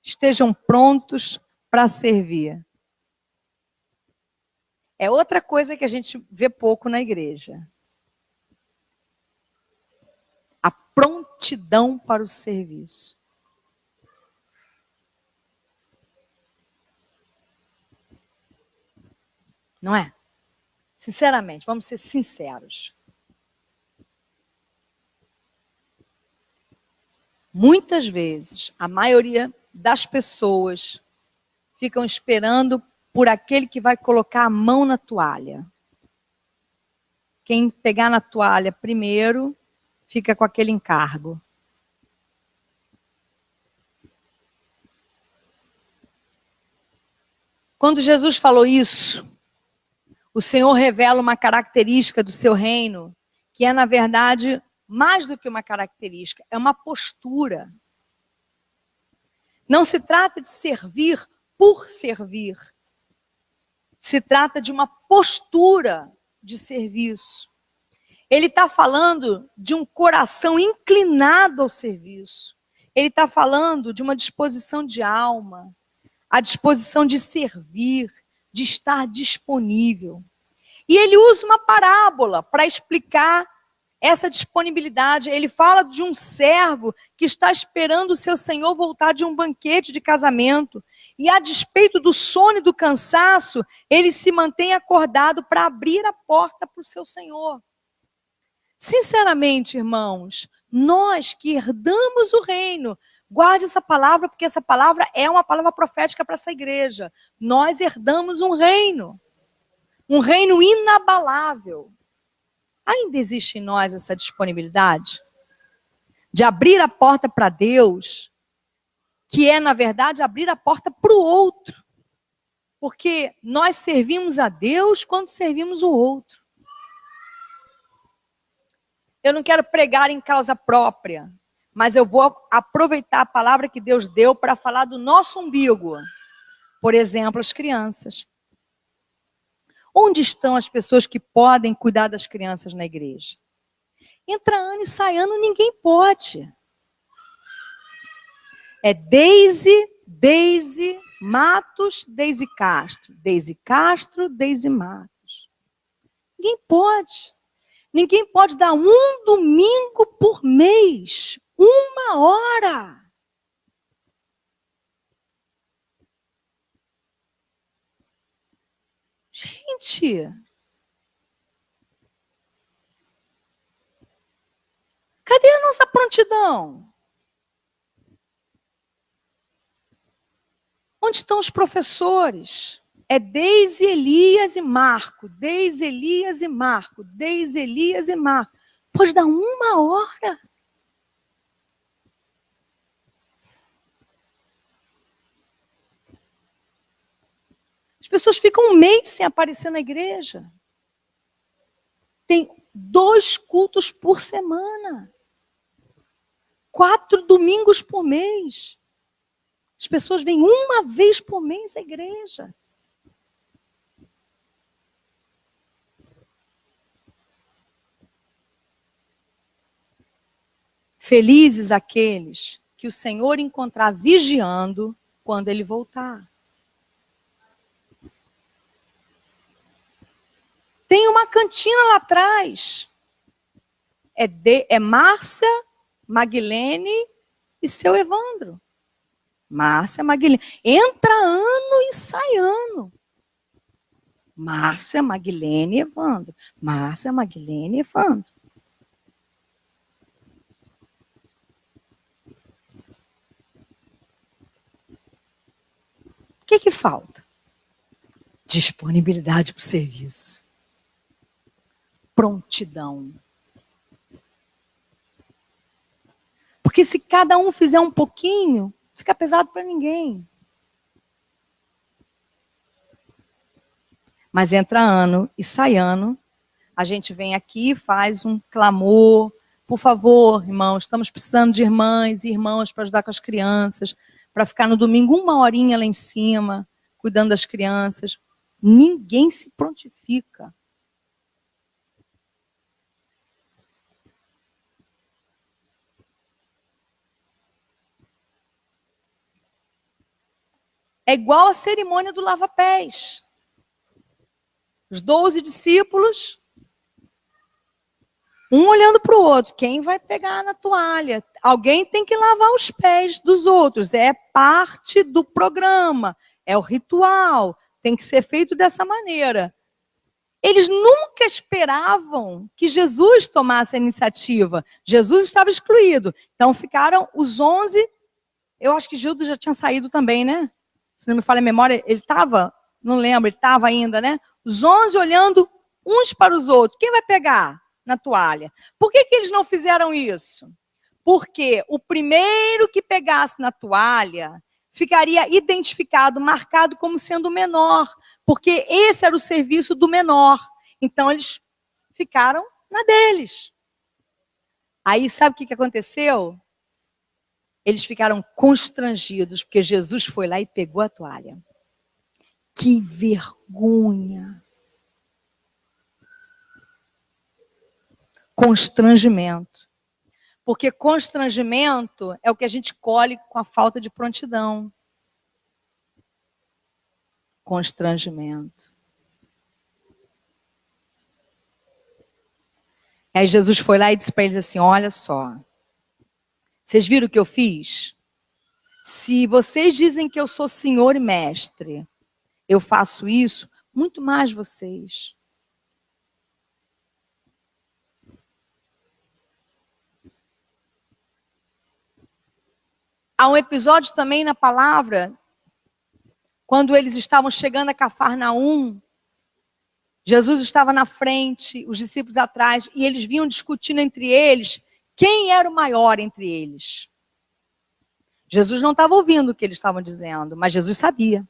Estejam prontos para servir. É outra coisa que a gente vê pouco na igreja. A prontidão para o serviço. Não é? Sinceramente, vamos ser sinceros. Muitas vezes, a maioria das pessoas ficam esperando por aquele que vai colocar a mão na toalha. Quem pegar na toalha primeiro, fica com aquele encargo. Quando Jesus falou isso, o Senhor revela uma característica do seu reino, que é, na verdade, mais do que uma característica, é uma postura. Não se trata de servir por servir. Se trata de uma postura de serviço. Ele está falando de um coração inclinado ao serviço. Ele está falando de uma disposição de alma, a disposição de servir, de estar disponível. E ele usa uma parábola para explicar essa disponibilidade. Ele fala de um servo que está esperando o seu senhor voltar de um banquete de casamento. E a despeito do sono e do cansaço, ele se mantém acordado para abrir a porta para o seu senhor. Sinceramente, irmãos, nós que herdamos o reino, guarde essa palavra, porque essa palavra é uma palavra profética para essa igreja. Nós herdamos um reino inabalável. Ainda existe em nós essa disponibilidade de abrir a porta para Deus, que é, na verdade, abrir a porta para o outro. Porque nós servimos a Deus quando servimos o outro. Eu não quero pregar em causa própria, mas eu vou aproveitar a palavra que Deus deu para falar do nosso umbigo. Por exemplo, as crianças. Onde estão as pessoas que podem cuidar das crianças na igreja? Entra ano e sai ano, ninguém pode. É Deise Matos, Deise Castro. Deise Castro, Deise Matos. Ninguém pode. Ninguém pode dar um domingo por mês. 1 hora. Gente, cadê a nossa prontidão? Onde estão os professores? É Deise, Elias e Marco. Deise, Elias e Marco. Deise, Elias e Marco. Pode dar 1 hora. As pessoas ficam um mês sem aparecer na igreja. Tem 2 cultos por semana. 4 domingos por mês. As pessoas vêm 1 vez por mês à igreja. Felizes aqueles que o Senhor encontrar vigiando quando Ele voltar. Tem uma cantina lá atrás. É Márcia, Maguilene e seu Evandro. Márcia, Maguilene. Entra ano e sai ano. Márcia, Maguilene e Evandro. Márcia, Maguilene e Evandro. O que falta? Disponibilidade para o serviço. Prontidão. Porque se cada um fizer um pouquinho, fica pesado para ninguém. Mas entra ano e sai ano, a gente vem aqui e faz um clamor. Por favor, irmãos, estamos precisando de irmãs e irmãos para ajudar com as crianças, para ficar no domingo 1 horinha lá em cima, cuidando das crianças. Ninguém se prontifica. É igual a cerimônia do lava-pés. Os 12 discípulos, um olhando para o outro. Quem vai pegar na toalha? Alguém tem que lavar os pés dos outros. É parte do programa. É o ritual. Tem que ser feito dessa maneira. Eles nunca esperavam que Jesus tomasse a iniciativa. Jesus estava excluído. Então ficaram os 11. Eu acho que Judas já tinha saído também, né? Se não me falha a memória, ele estava, não lembro, ele estava ainda, né? Os 11 olhando uns para os outros. Quem vai pegar na toalha? Por que eles não fizeram isso? Porque o primeiro que pegasse na toalha ficaria identificado, marcado como sendo o menor. Porque esse era o serviço do menor. Então, eles ficaram na deles. Aí, sabe o que aconteceu? Eles ficaram constrangidos, porque Jesus foi lá e pegou a toalha. Que vergonha! Constrangimento. Porque constrangimento é o que a gente colhe com a falta de prontidão. Constrangimento. Aí Jesus foi lá e disse para eles assim, olha só. Vocês viram o que eu fiz? Se vocês dizem que eu sou senhor e mestre, eu faço isso, muito mais vocês. Há um episódio também na palavra, quando eles estavam chegando a Cafarnaum, Jesus estava na frente, os discípulos atrás, e eles vinham discutindo entre eles quem era o maior entre eles. Jesus não estava ouvindo o que eles estavam dizendo, mas Jesus sabia.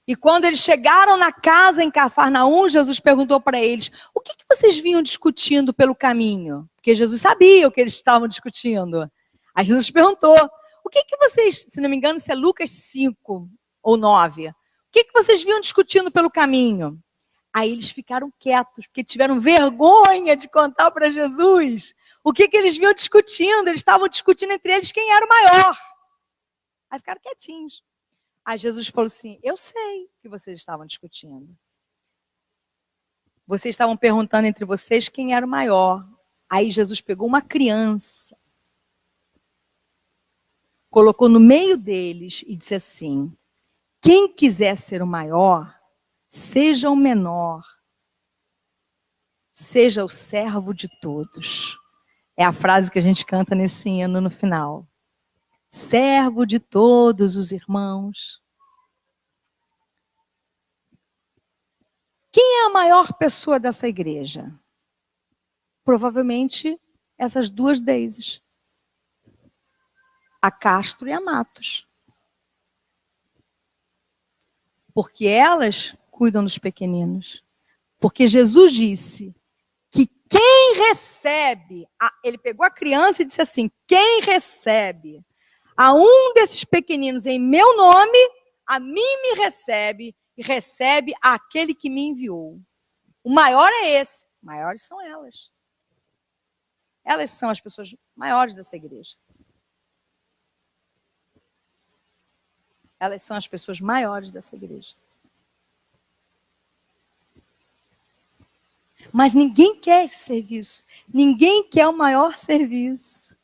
E quando eles chegaram na casa em Cafarnaum, Jesus perguntou para eles, o que vocês vinham discutindo pelo caminho? Porque Jesus sabia o que eles estavam discutindo. Aí Jesus perguntou, o que vocês, se não me engano, isso é Lucas 5 ou 9, o que vocês vinham discutindo pelo caminho? Aí eles ficaram quietos, porque tiveram vergonha de contar para Jesus o que eles vinham discutindo. Eles estavam discutindo entre eles quem era o maior. Aí ficaram quietinhos. Aí Jesus falou assim, eu sei o que vocês estavam discutindo. Vocês estavam perguntando entre vocês quem era o maior. Aí Jesus pegou uma criança, colocou no meio deles e disse assim: quem quiser ser o maior, seja o menor, seja o servo de todos. É a frase que a gente canta nesse hino no final. Servo de todos os irmãos. Quem é a maior pessoa dessa igreja? Provavelmente essas duas Daises. A Castro e a Matos. Porque elas cuidam dos pequeninos. Porque Jesus disse que quem recebe, ele pegou a criança e disse assim: quem recebe a um desses pequeninos em meu nome, a mim me recebe e recebe aquele que me enviou. O maior é esse. Maiores são elas. Elas são as pessoas maiores dessa igreja. Elas são as pessoas maiores dessa igreja. Mas ninguém quer esse serviço. Ninguém quer o maior serviço.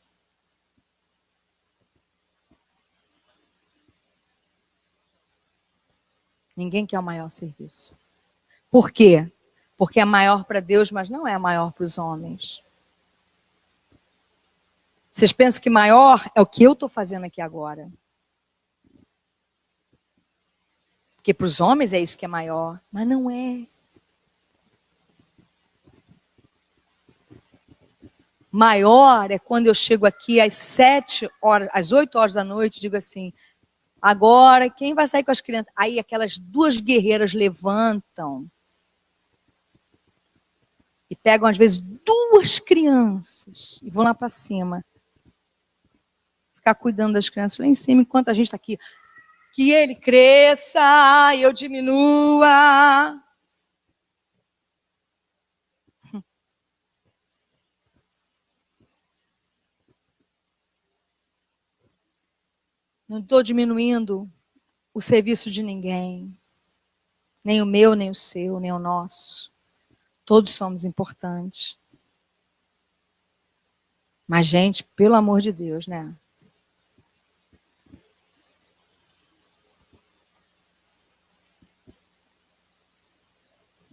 Ninguém quer o maior serviço. Por quê? Porque é maior para Deus, mas não é maior para os homens. Vocês pensam que maior é o que eu estou fazendo aqui agora? Porque para os homens é isso que é maior, mas não é. Maior é quando eu chego aqui às 7 horas, às 8 horas da noite, digo assim: agora, quem vai sair com as crianças? Aí aquelas duas guerreiras levantam e pegam, às vezes, duas crianças e vão lá para cima. Ficar cuidando das crianças lá em cima, enquanto a gente está aqui. Que ele cresça e eu diminua. Não estou diminuindo o serviço de ninguém. Nem o meu, nem o seu, nem o nosso. Todos somos importantes. Mas, gente, pelo amor de Deus, né?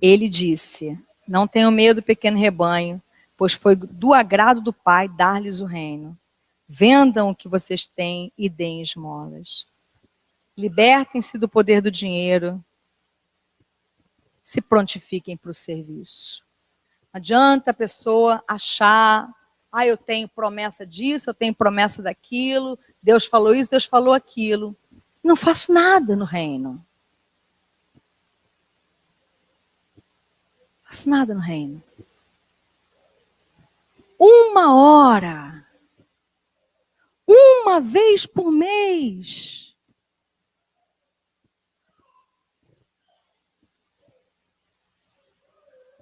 Ele disse: não tenham medo, pequeno rebanho, pois foi do agrado do Pai dar-lhes o reino. Vendam o que vocês têm e deem esmolas. Libertem-se do poder do dinheiro. Se prontifiquem para o serviço. Não adianta a pessoa achar: eu tenho promessa disso, eu tenho promessa daquilo, Deus falou isso, Deus falou aquilo. Não faço nada no reino. Não faço nada no reino. 1 hora. 1 vez por mês.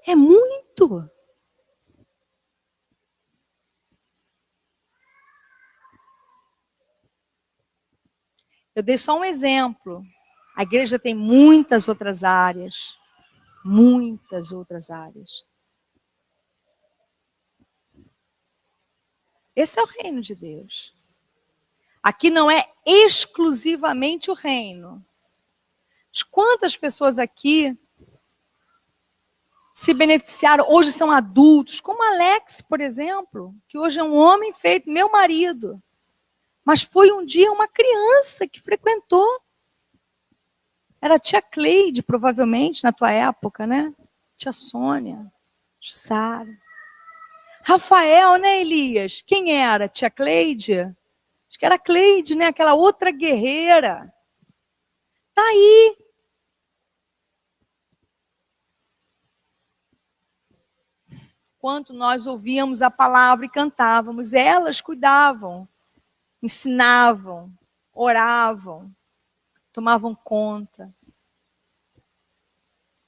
É muito. Eu dei só um exemplo. A igreja tem muitas outras áreas. Muitas outras áreas. Esse é o reino de Deus. Aqui não é exclusivamente o reino. Quantas pessoas aqui se beneficiaram, hoje são adultos, como Alex, por exemplo, que hoje é um homem feito, meu marido. Mas foi um dia uma criança que frequentou. Era a tia Cleide, provavelmente, na tua época, né? Tia Sônia, Sara. Rafael, né, Elias? Quem era? Tia Cleide? Acho que era a Cleide, né? Aquela outra guerreira. Tá aí. Enquanto nós ouvíamos a palavra e cantávamos, elas cuidavam, ensinavam, oravam, tomavam conta.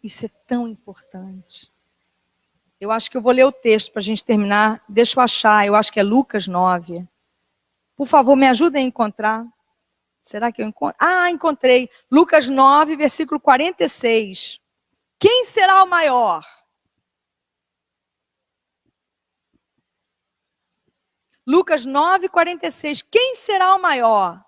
Isso é tão importante. Eu acho que eu vou ler o texto para a gente terminar. Deixa eu achar, eu acho que é Lucas 9. Por favor, me ajudem a encontrar. Será que eu encontro? Encontrei. Lucas 9, versículo 46. Quem será o maior? Lucas 9:46. Quem será o maior?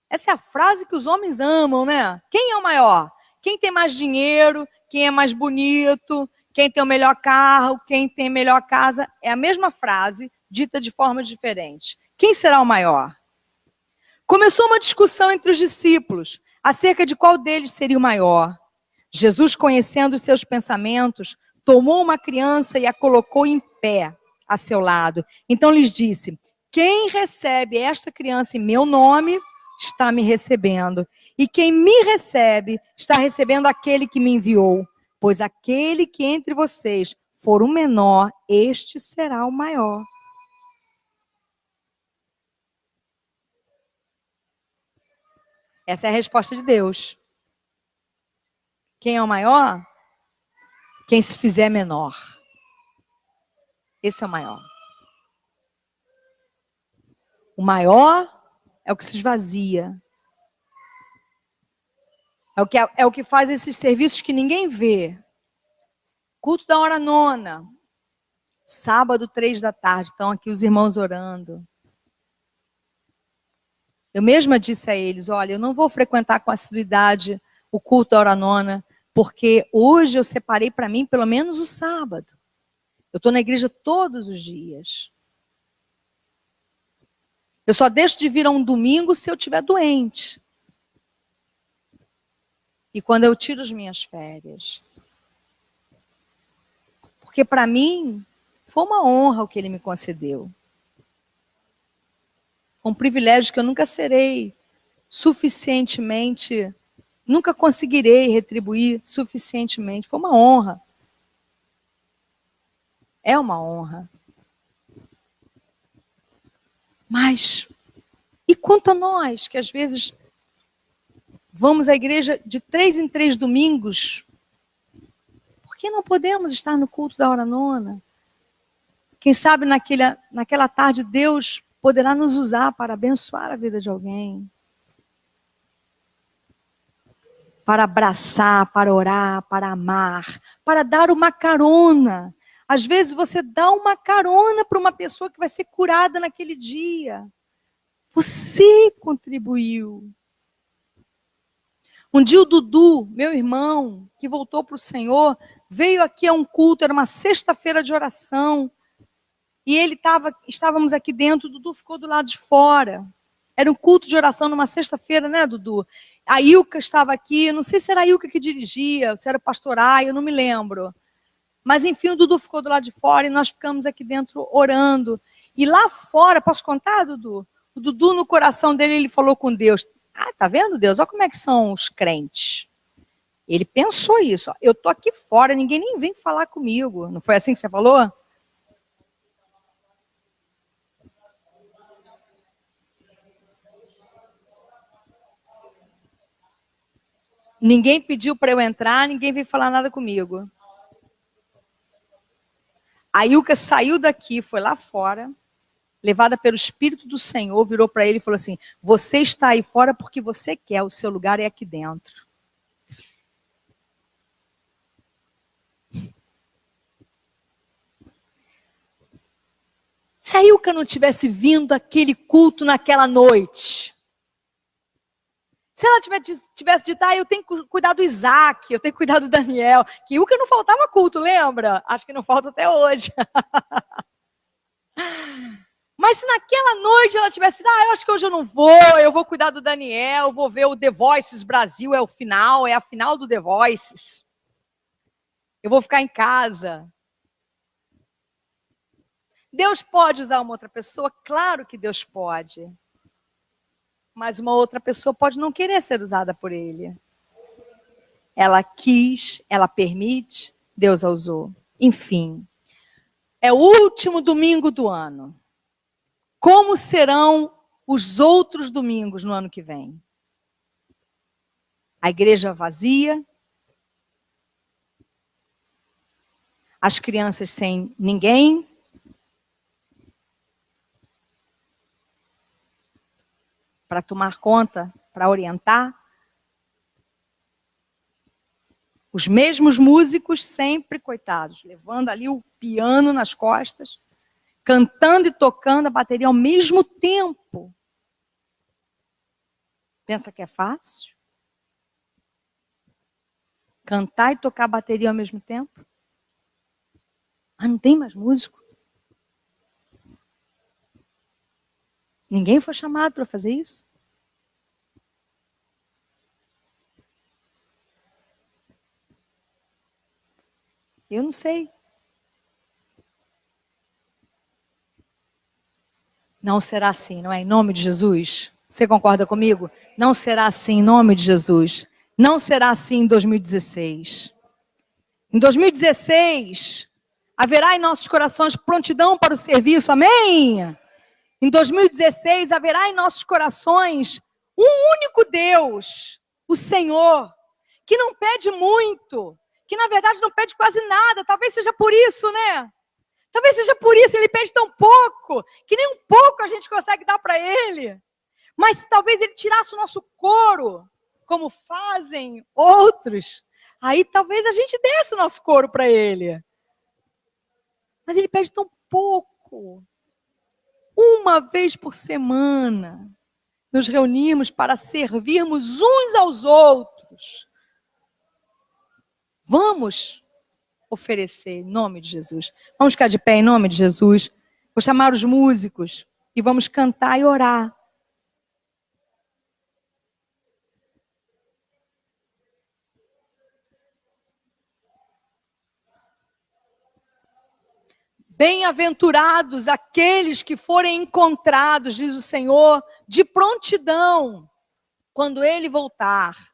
Essa é a frase que os homens amam, né? Quem é o maior? Quem tem mais dinheiro? Quem é mais bonito? Quem tem o melhor carro? Quem tem a melhor casa? É a mesma frase, dita de forma diferente. Quem será o maior? Começou uma discussão entre os discípulos acerca de qual deles seria o maior. Jesus, conhecendo os seus pensamentos, tomou uma criança e a colocou em pé a seu lado. Então lhes disse: quem recebe esta criança em meu nome, está me recebendo. E quem me recebe, está recebendo aquele que me enviou. Pois aquele que entre vocês for o menor, este será o maior. Essa é a resposta de Deus. Quem é o maior? Quem se fizer menor. Esse é o maior. O maior é o que se esvazia. É o que faz esses serviços que ninguém vê. Culto da hora nona. Sábado, 15h. Estão aqui os irmãos orando. Eu mesma disse a eles, olha, eu não vou frequentar com assiduidade o culto da hora nona, porque hoje eu separei para mim pelo menos o sábado. Eu estou na igreja todos os dias. Eu só deixo de vir a um domingo se eu estiver doente. E quando eu tiro as minhas férias. Porque para mim foi uma honra o que ele me concedeu. Um privilégio que eu nunca serei suficientemente, nunca conseguirei retribuir suficientemente. Foi uma honra. É uma honra. Mas, e quanto a nós, que às vezes vamos à igreja de 3 em 3 domingos, por que não podemos estar no culto da hora nona? Quem sabe naquela tarde Deus poderá nos usar para abençoar a vida de alguém. Para abraçar, para orar, para amar, para dar uma carona. Às vezes você dá uma carona para uma pessoa que vai ser curada naquele dia. Você contribuiu. Um dia o Dudu, meu irmão, que voltou para o Senhor, veio aqui a um culto, era uma sexta-feira de oração. E estávamos aqui dentro, o Dudu ficou do lado de fora. Era um culto de oração numa sexta-feira, né, Dudu? A Ilka estava aqui, não sei se era a Ilka que dirigia, se era o pastor Ai, eu não me lembro. Mas, enfim, o Dudu ficou do lado de fora e nós ficamos aqui dentro orando. E lá fora, posso contar, Dudu? O Dudu, no coração dele, ele falou com Deus. Ah, tá vendo, Deus? Olha como é que são os crentes. Ele pensou isso. Ó, eu tô aqui fora, ninguém nem vem falar comigo. Não foi assim que você falou? Ninguém pediu para eu entrar, ninguém veio falar nada comigo. A Ilka saiu daqui, foi lá fora, levada pelo Espírito do Senhor, virou para ele e falou assim: você está aí fora porque você quer, o seu lugar é aqui dentro. Se a Ilka não tivesse vindo àquele culto naquela noite, se ela tivesse dito, eu tenho que cuidar do Isaac, eu tenho que cuidar do Daniel, que Ilka não faltava culto, lembra? Acho que não falta até hoje. Mas se naquela noite ela tivesse dito, eu acho que hoje eu vou cuidar do Daniel, vou ver o The Voices Brasil, é a final do The Voices. Eu vou ficar em casa. Deus pode usar uma outra pessoa? Claro que Deus pode. Mas uma outra pessoa pode não querer ser usada por ele. Ela quis, ela permite, Deus a usou. Enfim, é o último domingo do ano. Como serão os outros domingos no ano que vem? A igreja vazia, as crianças sem ninguém, para tomar conta, para orientar. Os mesmos músicos sempre, coitados, levando ali o piano nas costas. cantando e tocando a bateria ao mesmo tempo. Pensa que é fácil? Cantar e tocar a bateria ao mesmo tempo? Ah, não tem mais músico? Ninguém foi chamado para fazer isso? Eu não sei. Não será assim, não é? Em nome de Jesus. Você concorda comigo? Não será assim em nome de Jesus. Não será assim em 2016. Em 2016, haverá em nossos corações prontidão para o serviço, amém? Em 2016, haverá em nossos corações um único Deus, o Senhor, que não pede muito, que na verdade não pede quase nada, talvez seja por isso, né? Talvez seja por isso, ele pede tão pouco, que nem um pouco a gente consegue dar para ele. Mas talvez ele tirasse o nosso couro, como fazem outros. Aí talvez a gente desse o nosso couro para ele. Mas ele pede tão pouco. Uma vez por semana, nos reunimos para servirmos uns aos outros. Vamos oferecer em nome de Jesus. Vamos ficar de pé em nome de Jesus. Vou chamar os músicos e vamos cantar e orar. Bem-aventurados aqueles que forem encontrados, diz o Senhor, de prontidão, quando Ele voltar.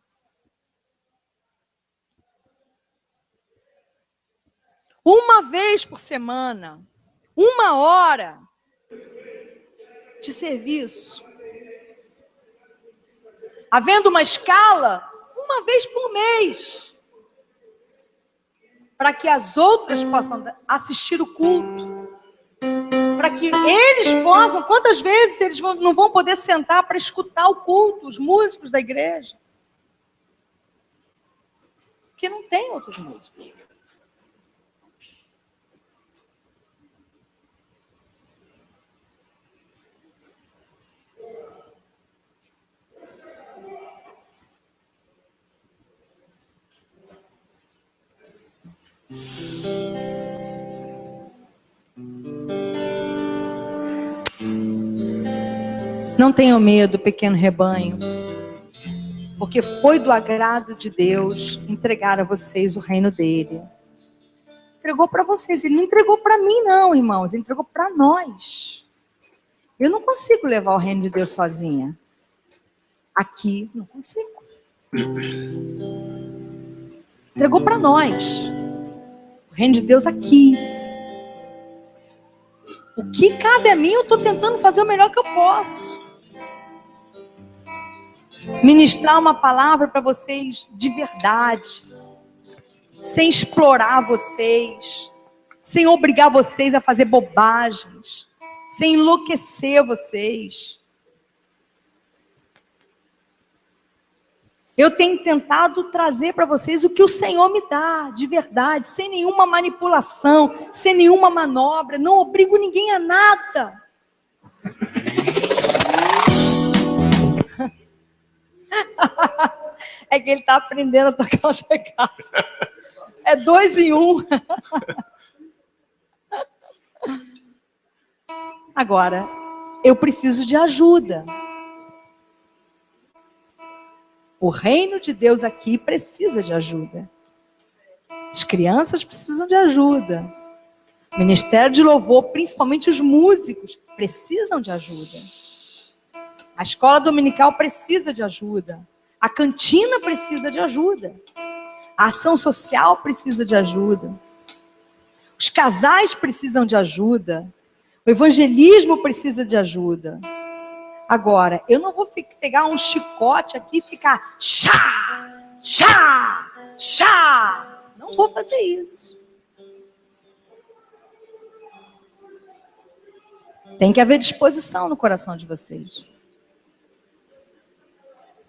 Uma vez por semana, 1 hora de serviço. Havendo uma escala, 1 vez por mês. Para que as outras possam assistir o culto. Para que eles possam, quantas vezes eles não vão poder sentar para escutar o culto, os músicos da igreja? Porque não tem outros músicos. Não tenham medo, pequeno rebanho, porque foi do agrado de Deus entregar a vocês o reino dele. Entregou para vocês, ele não entregou para mim não, irmãos, ele entregou para nós. Eu não consigo levar o reino de Deus sozinha. Aqui, não consigo. Entregou para nós. O reino de Deus aqui. O que cabe a mim, eu estou tentando fazer o melhor que eu posso. Ministrar uma palavra para vocês de verdade. Sem explorar vocês. Sem obrigar vocês a fazer bobagens. Sem enlouquecer vocês. Eu tenho tentado trazer para vocês o que o Senhor me dá, de verdade, sem nenhuma manipulação, sem nenhuma manobra. Não obrigo ninguém a nada. É que ele está aprendendo a tocar o teclado. É 2 em 1. Agora, eu preciso de ajuda. O reino de Deus aqui precisa de ajuda. As crianças precisam de ajuda. O ministério de louvor, principalmente os músicos, precisam de ajuda. A escola dominical precisa de ajuda. A cantina precisa de ajuda. A ação social precisa de ajuda. Os casais precisam de ajuda. O evangelismo precisa de ajuda. Agora, eu não vou pegar um chicote aqui e ficar chá, chá, chá. Não vou fazer isso. Tem que haver disposição no coração de vocês.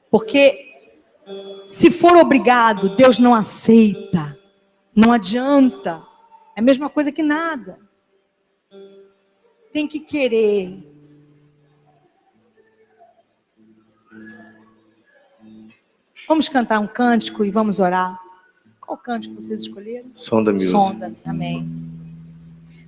Porque se for obrigado, Deus não aceita. Não adianta. É a mesma coisa que nada. tem que querer. Vamos cantar um cântico e vamos orar. Qual cântico vocês escolheram? Sonda Music. Sonda, amém.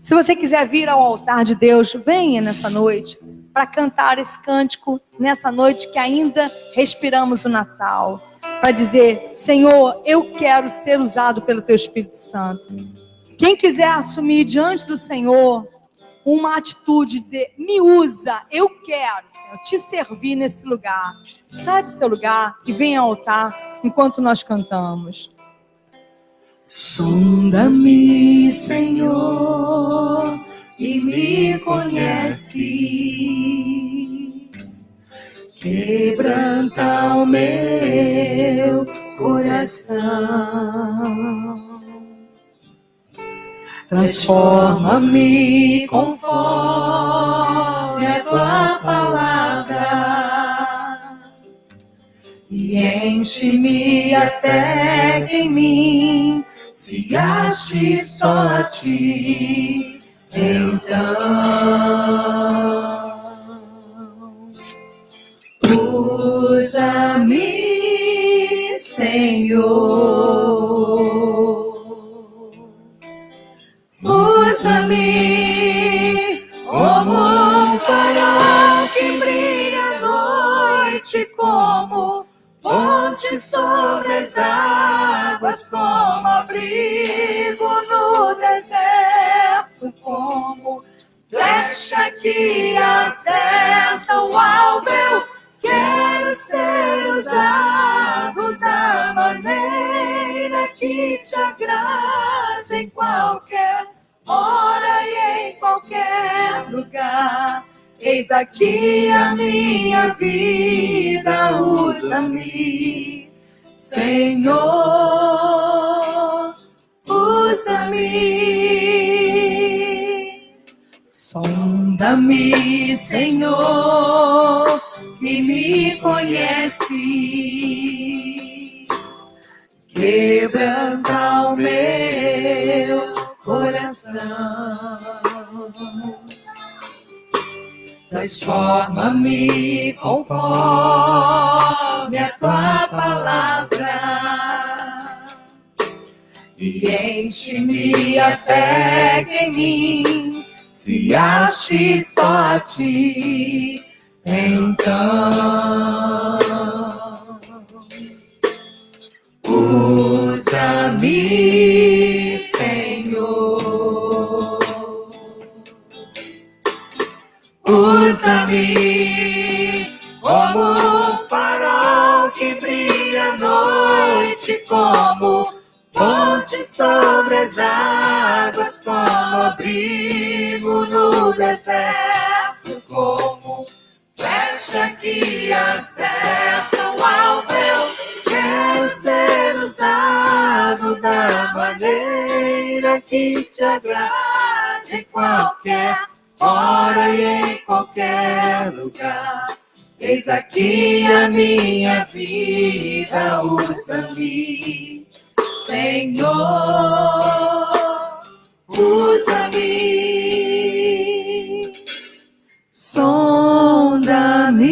Se você quiser vir ao altar de Deus, venha nessa noite para cantar esse cântico, nessa noite que ainda respiramos o Natal, para dizer: Senhor, eu quero ser usado pelo Teu Espírito Santo. Quem quiser assumir diante do Senhor uma atitude, dizer: me usa, eu quero, Senhor, te servir nesse lugar. Sai do seu lugar e venha ao altar enquanto nós cantamos. Sonda-me, Senhor, e me conheces. Quebranta o meu coração. Transforma-me conforme a tua palavra e enche-me até que em mim se ache só a ti. Então, usa-me, Senhor. Usa-me como um farol que brilha à noite, como ponte sobre as águas, como abrigo no deserto, como flecha que acerta o alvo. Eu quero ser usado da maneira que te agrade, em qualquer hora e em qualquer lugar. Eis aqui a minha vida, usa-me, Senhor, usa-me. Sonda-me, Senhor, que me conheces. Quebranta o meu coração. Transforma-me conforme a tua palavra e enche-me até que em mim se ache só a ti. Então, usa-me, Senhor. Usa-me como um farol que brilha à noite, como ponte sobre as águas, como abrigo no deserto, como flecha que acerta o alvo. Eu quero ser usado da maneira que te agrade, em qualquer hora e em qualquer lugar. Eis aqui a minha vida, usa-me, Senhor, usa-me. Sonda-me,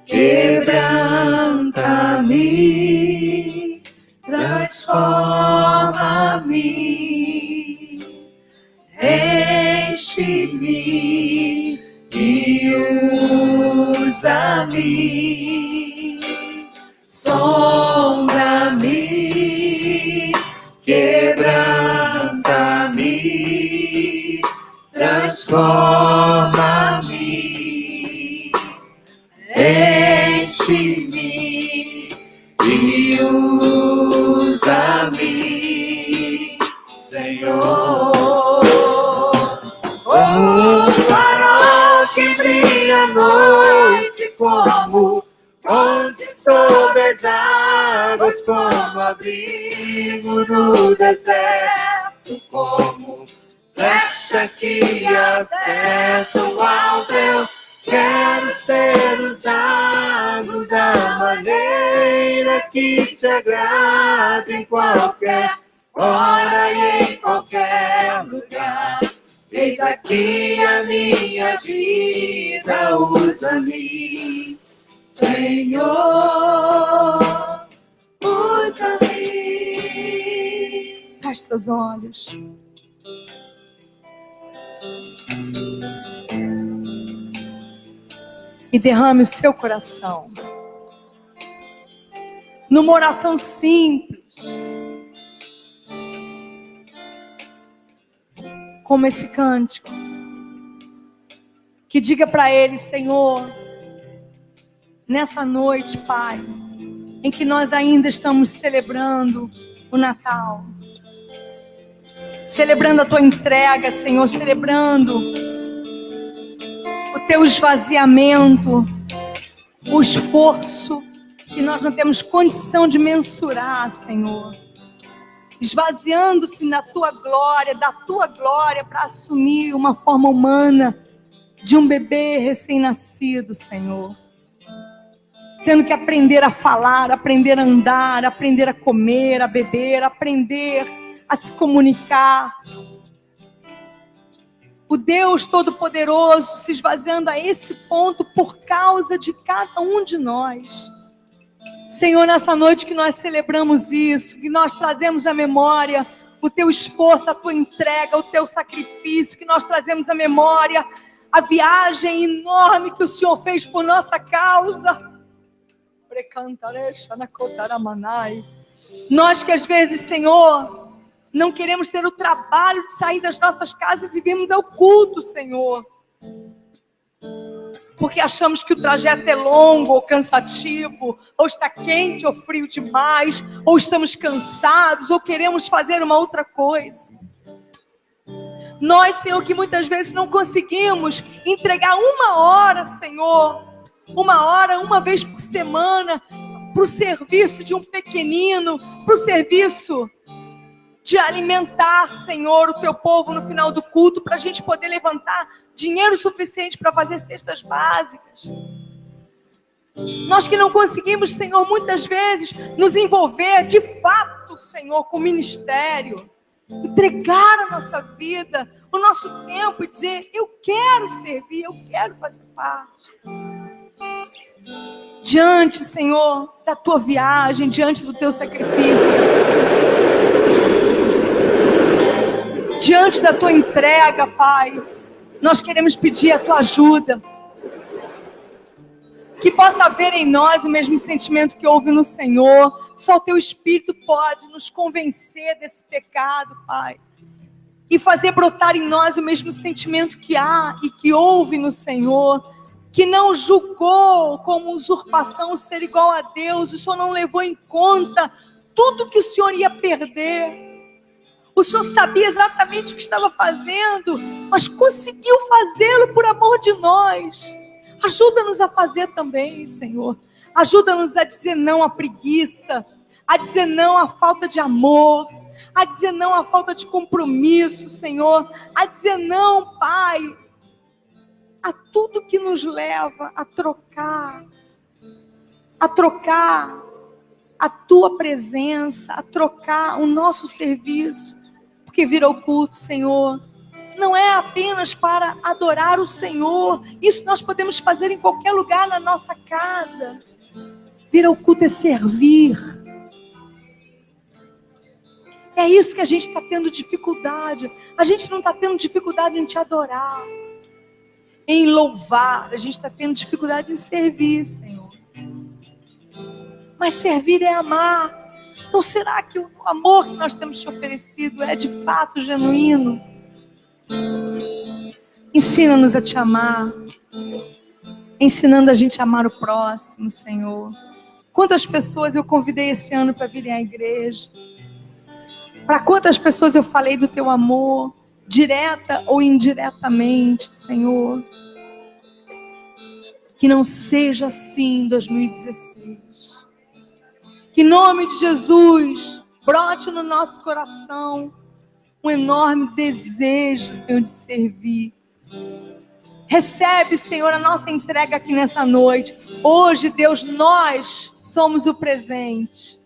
quebranta-me, transforma-me, enche-me e usa-me. Sonda-me, quebranta-me, transforma-me, enche-me e usa-me, Senhor. Como um farol que brilha à noite, como ponte sobre as águas, como abrigo no deserto, como flecha que acerta o alvo. Eu quero ser usado da maneira que te agrade, em qualquer hora e em qualquer lugar. Eis aqui a minha vida, usa-me, Senhor, usa-me. Feche seus olhos. E derrame o seu coração numa oração simples, como esse cântico, que diga para Ele: Senhor, nessa noite, Pai, em que nós ainda estamos celebrando o Natal, celebrando a Tua entrega, Senhor, celebrando o Teu esvaziamento, o esforço que nós não temos condição de mensurar, Senhor, esvaziando-se da Tua glória para assumir uma forma humana de um bebê recém-nascido, Senhor, tendo que aprender a falar, aprender a andar, aprender a comer, a beber, aprender a se comunicar. O Deus Todo-Poderoso se esvaziando a esse ponto por causa de cada um de nós. Senhor, nessa noite que nós celebramos isso, que nós trazemos à memória o Teu esforço, a Tua entrega, o Teu sacrifício, que nós trazemos à memória a viagem enorme que o Senhor fez por nossa causa. Nós que às vezes, Senhor, não queremos ter o trabalho de sair das nossas casas e virmos ao culto, Senhor, porque achamos que o trajeto é longo ou cansativo, ou está quente ou frio demais, ou estamos cansados, ou queremos fazer uma outra coisa. Nós, Senhor, que muitas vezes não conseguimos entregar 1 hora, Senhor, 1 hora, uma vez por semana, para o serviço de um pequenino, para o serviço de alimentar, Senhor, o Teu povo no final do culto, para a gente poder levantar dinheiro suficiente para fazer cestas básicas. Nós que não conseguimos, Senhor, muitas vezes nos envolver de fato, Senhor, com o ministério, entregar a nossa vida, o nosso tempo e dizer: eu quero servir, eu quero fazer parte. Diante, Senhor, da Tua viagem, diante do Teu sacrifício, diante da Tua entrega, Pai, nós queremos pedir a Tua ajuda. Que possa haver em nós o mesmo sentimento que houve no Senhor. Só o Teu Espírito pode nos convencer desse pecado, Pai. E fazer brotar em nós o mesmo sentimento que há e que houve no Senhor. Que não julgou como usurpação ser igual a Deus. O Senhor não levou em conta tudo que o Senhor ia perder. O Senhor sabia exatamente o que estava fazendo, mas conseguiu fazê-lo por amor de nós. Ajuda-nos a fazer também, Senhor. Ajuda-nos a dizer não à preguiça, a dizer não à falta de amor, a dizer não à falta de compromisso, Senhor, a dizer não, Pai, a tudo que nos leva a trocar a Tua presença, a trocar o nosso serviço. Porque vir ao culto, Senhor, não é apenas para adorar o Senhor. Isso nós podemos fazer em qualquer lugar na nossa casa. Vir ao culto é servir. É isso que a gente está tendo dificuldade. A gente não está tendo dificuldade em Te adorar, em louvar. A gente está tendo dificuldade em servir, Senhor. Mas servir é amar. Então será que o amor que nós temos Te oferecido é de fato genuíno? Ensina-nos a Te amar, ensinando a gente a amar o próximo, Senhor. Quantas pessoas eu convidei esse ano para virem à igreja? Para quantas pessoas eu falei do Teu amor, direta ou indiretamente, Senhor? Que não seja assim em 2016. Que em nome de Jesus brote no nosso coração um enorme desejo, Senhor, de servir. Recebe, Senhor, a nossa entrega aqui nessa noite. Hoje, Deus, nós somos o presente.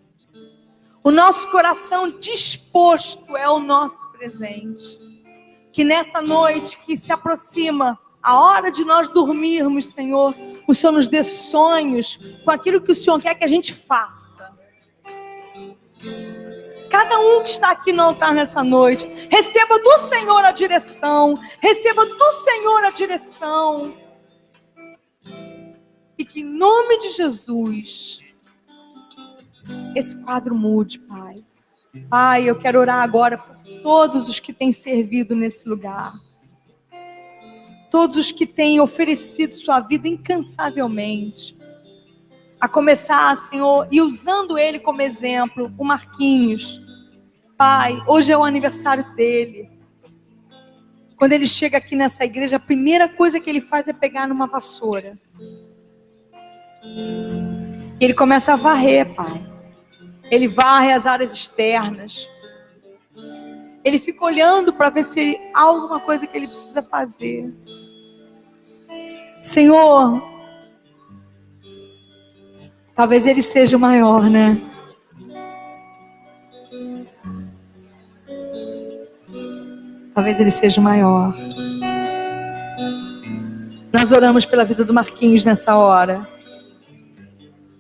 O nosso coração disposto é o nosso presente. Que nessa noite que se aproxima a hora de nós dormirmos, Senhor, o Senhor nos dê sonhos com aquilo que o Senhor quer que a gente faça. Cada um que está aqui no altar nessa noite, receba do Senhor a direção. Receba do Senhor a direção. E que em nome de Jesus, esse quadro mude, Pai. Pai, eu quero orar agora por todos os que têm servido nesse lugar. Todos os que têm oferecido sua vida incansavelmente. A começar, Senhor, e usando ele como exemplo, o Marquinhos. Pai, hoje é o aniversário dele. Quando ele chega aqui nessa igreja, a primeira coisa que ele faz é pegar numa vassoura. E ele começa a varrer, Pai. Ele varre as áreas externas. Ele fica olhando para ver se há alguma coisa que ele precisa fazer. Senhor, talvez ele seja o maior, né? Talvez ele seja o maior. Nós oramos pela vida do Marquinhos nessa hora.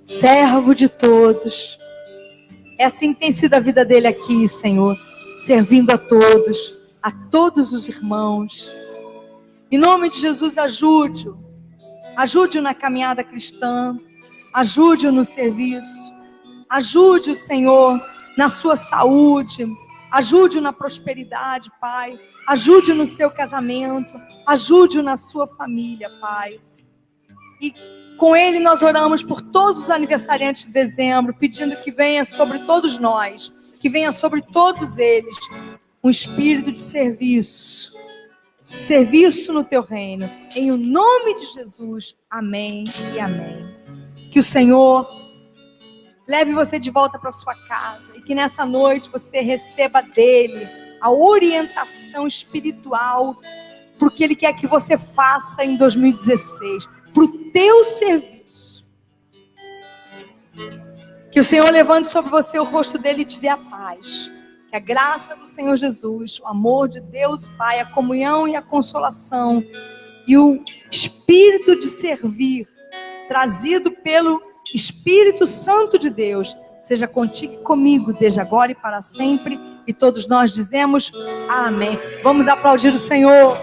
Servo de todos. É assim que tem sido a vida dele aqui, Senhor. Servindo a todos os irmãos. Em nome de Jesus, ajude-o. Ajude-o na caminhada cristã. Ajude-o no serviço. Ajude-o, Senhor, na sua saúde. Ajude-o na prosperidade, Pai. Ajude-o no seu casamento. Ajude-o na sua família, Pai. E com ele nós oramos por todos os aniversariantes de dezembro, pedindo que venha sobre todos nós, que venha sobre todos eles, um espírito de serviço. Serviço no teu reino. Em o nome de Jesus. Amém e amém. Que o Senhor leve você de volta para sua casa e que nessa noite você receba dele a orientação espiritual para o que ele quer que você faça em 2016, para o teu serviço. Que o Senhor levante sobre você o rosto dele e te dê a paz. Que a graça do Senhor Jesus, o amor de Deus o Pai, a comunhão e a consolação e o espírito de servir trazido pelo Espírito Santo de Deus, seja contigo e comigo, desde agora e para sempre. E todos nós dizemos amém. Vamos aplaudir o Senhor.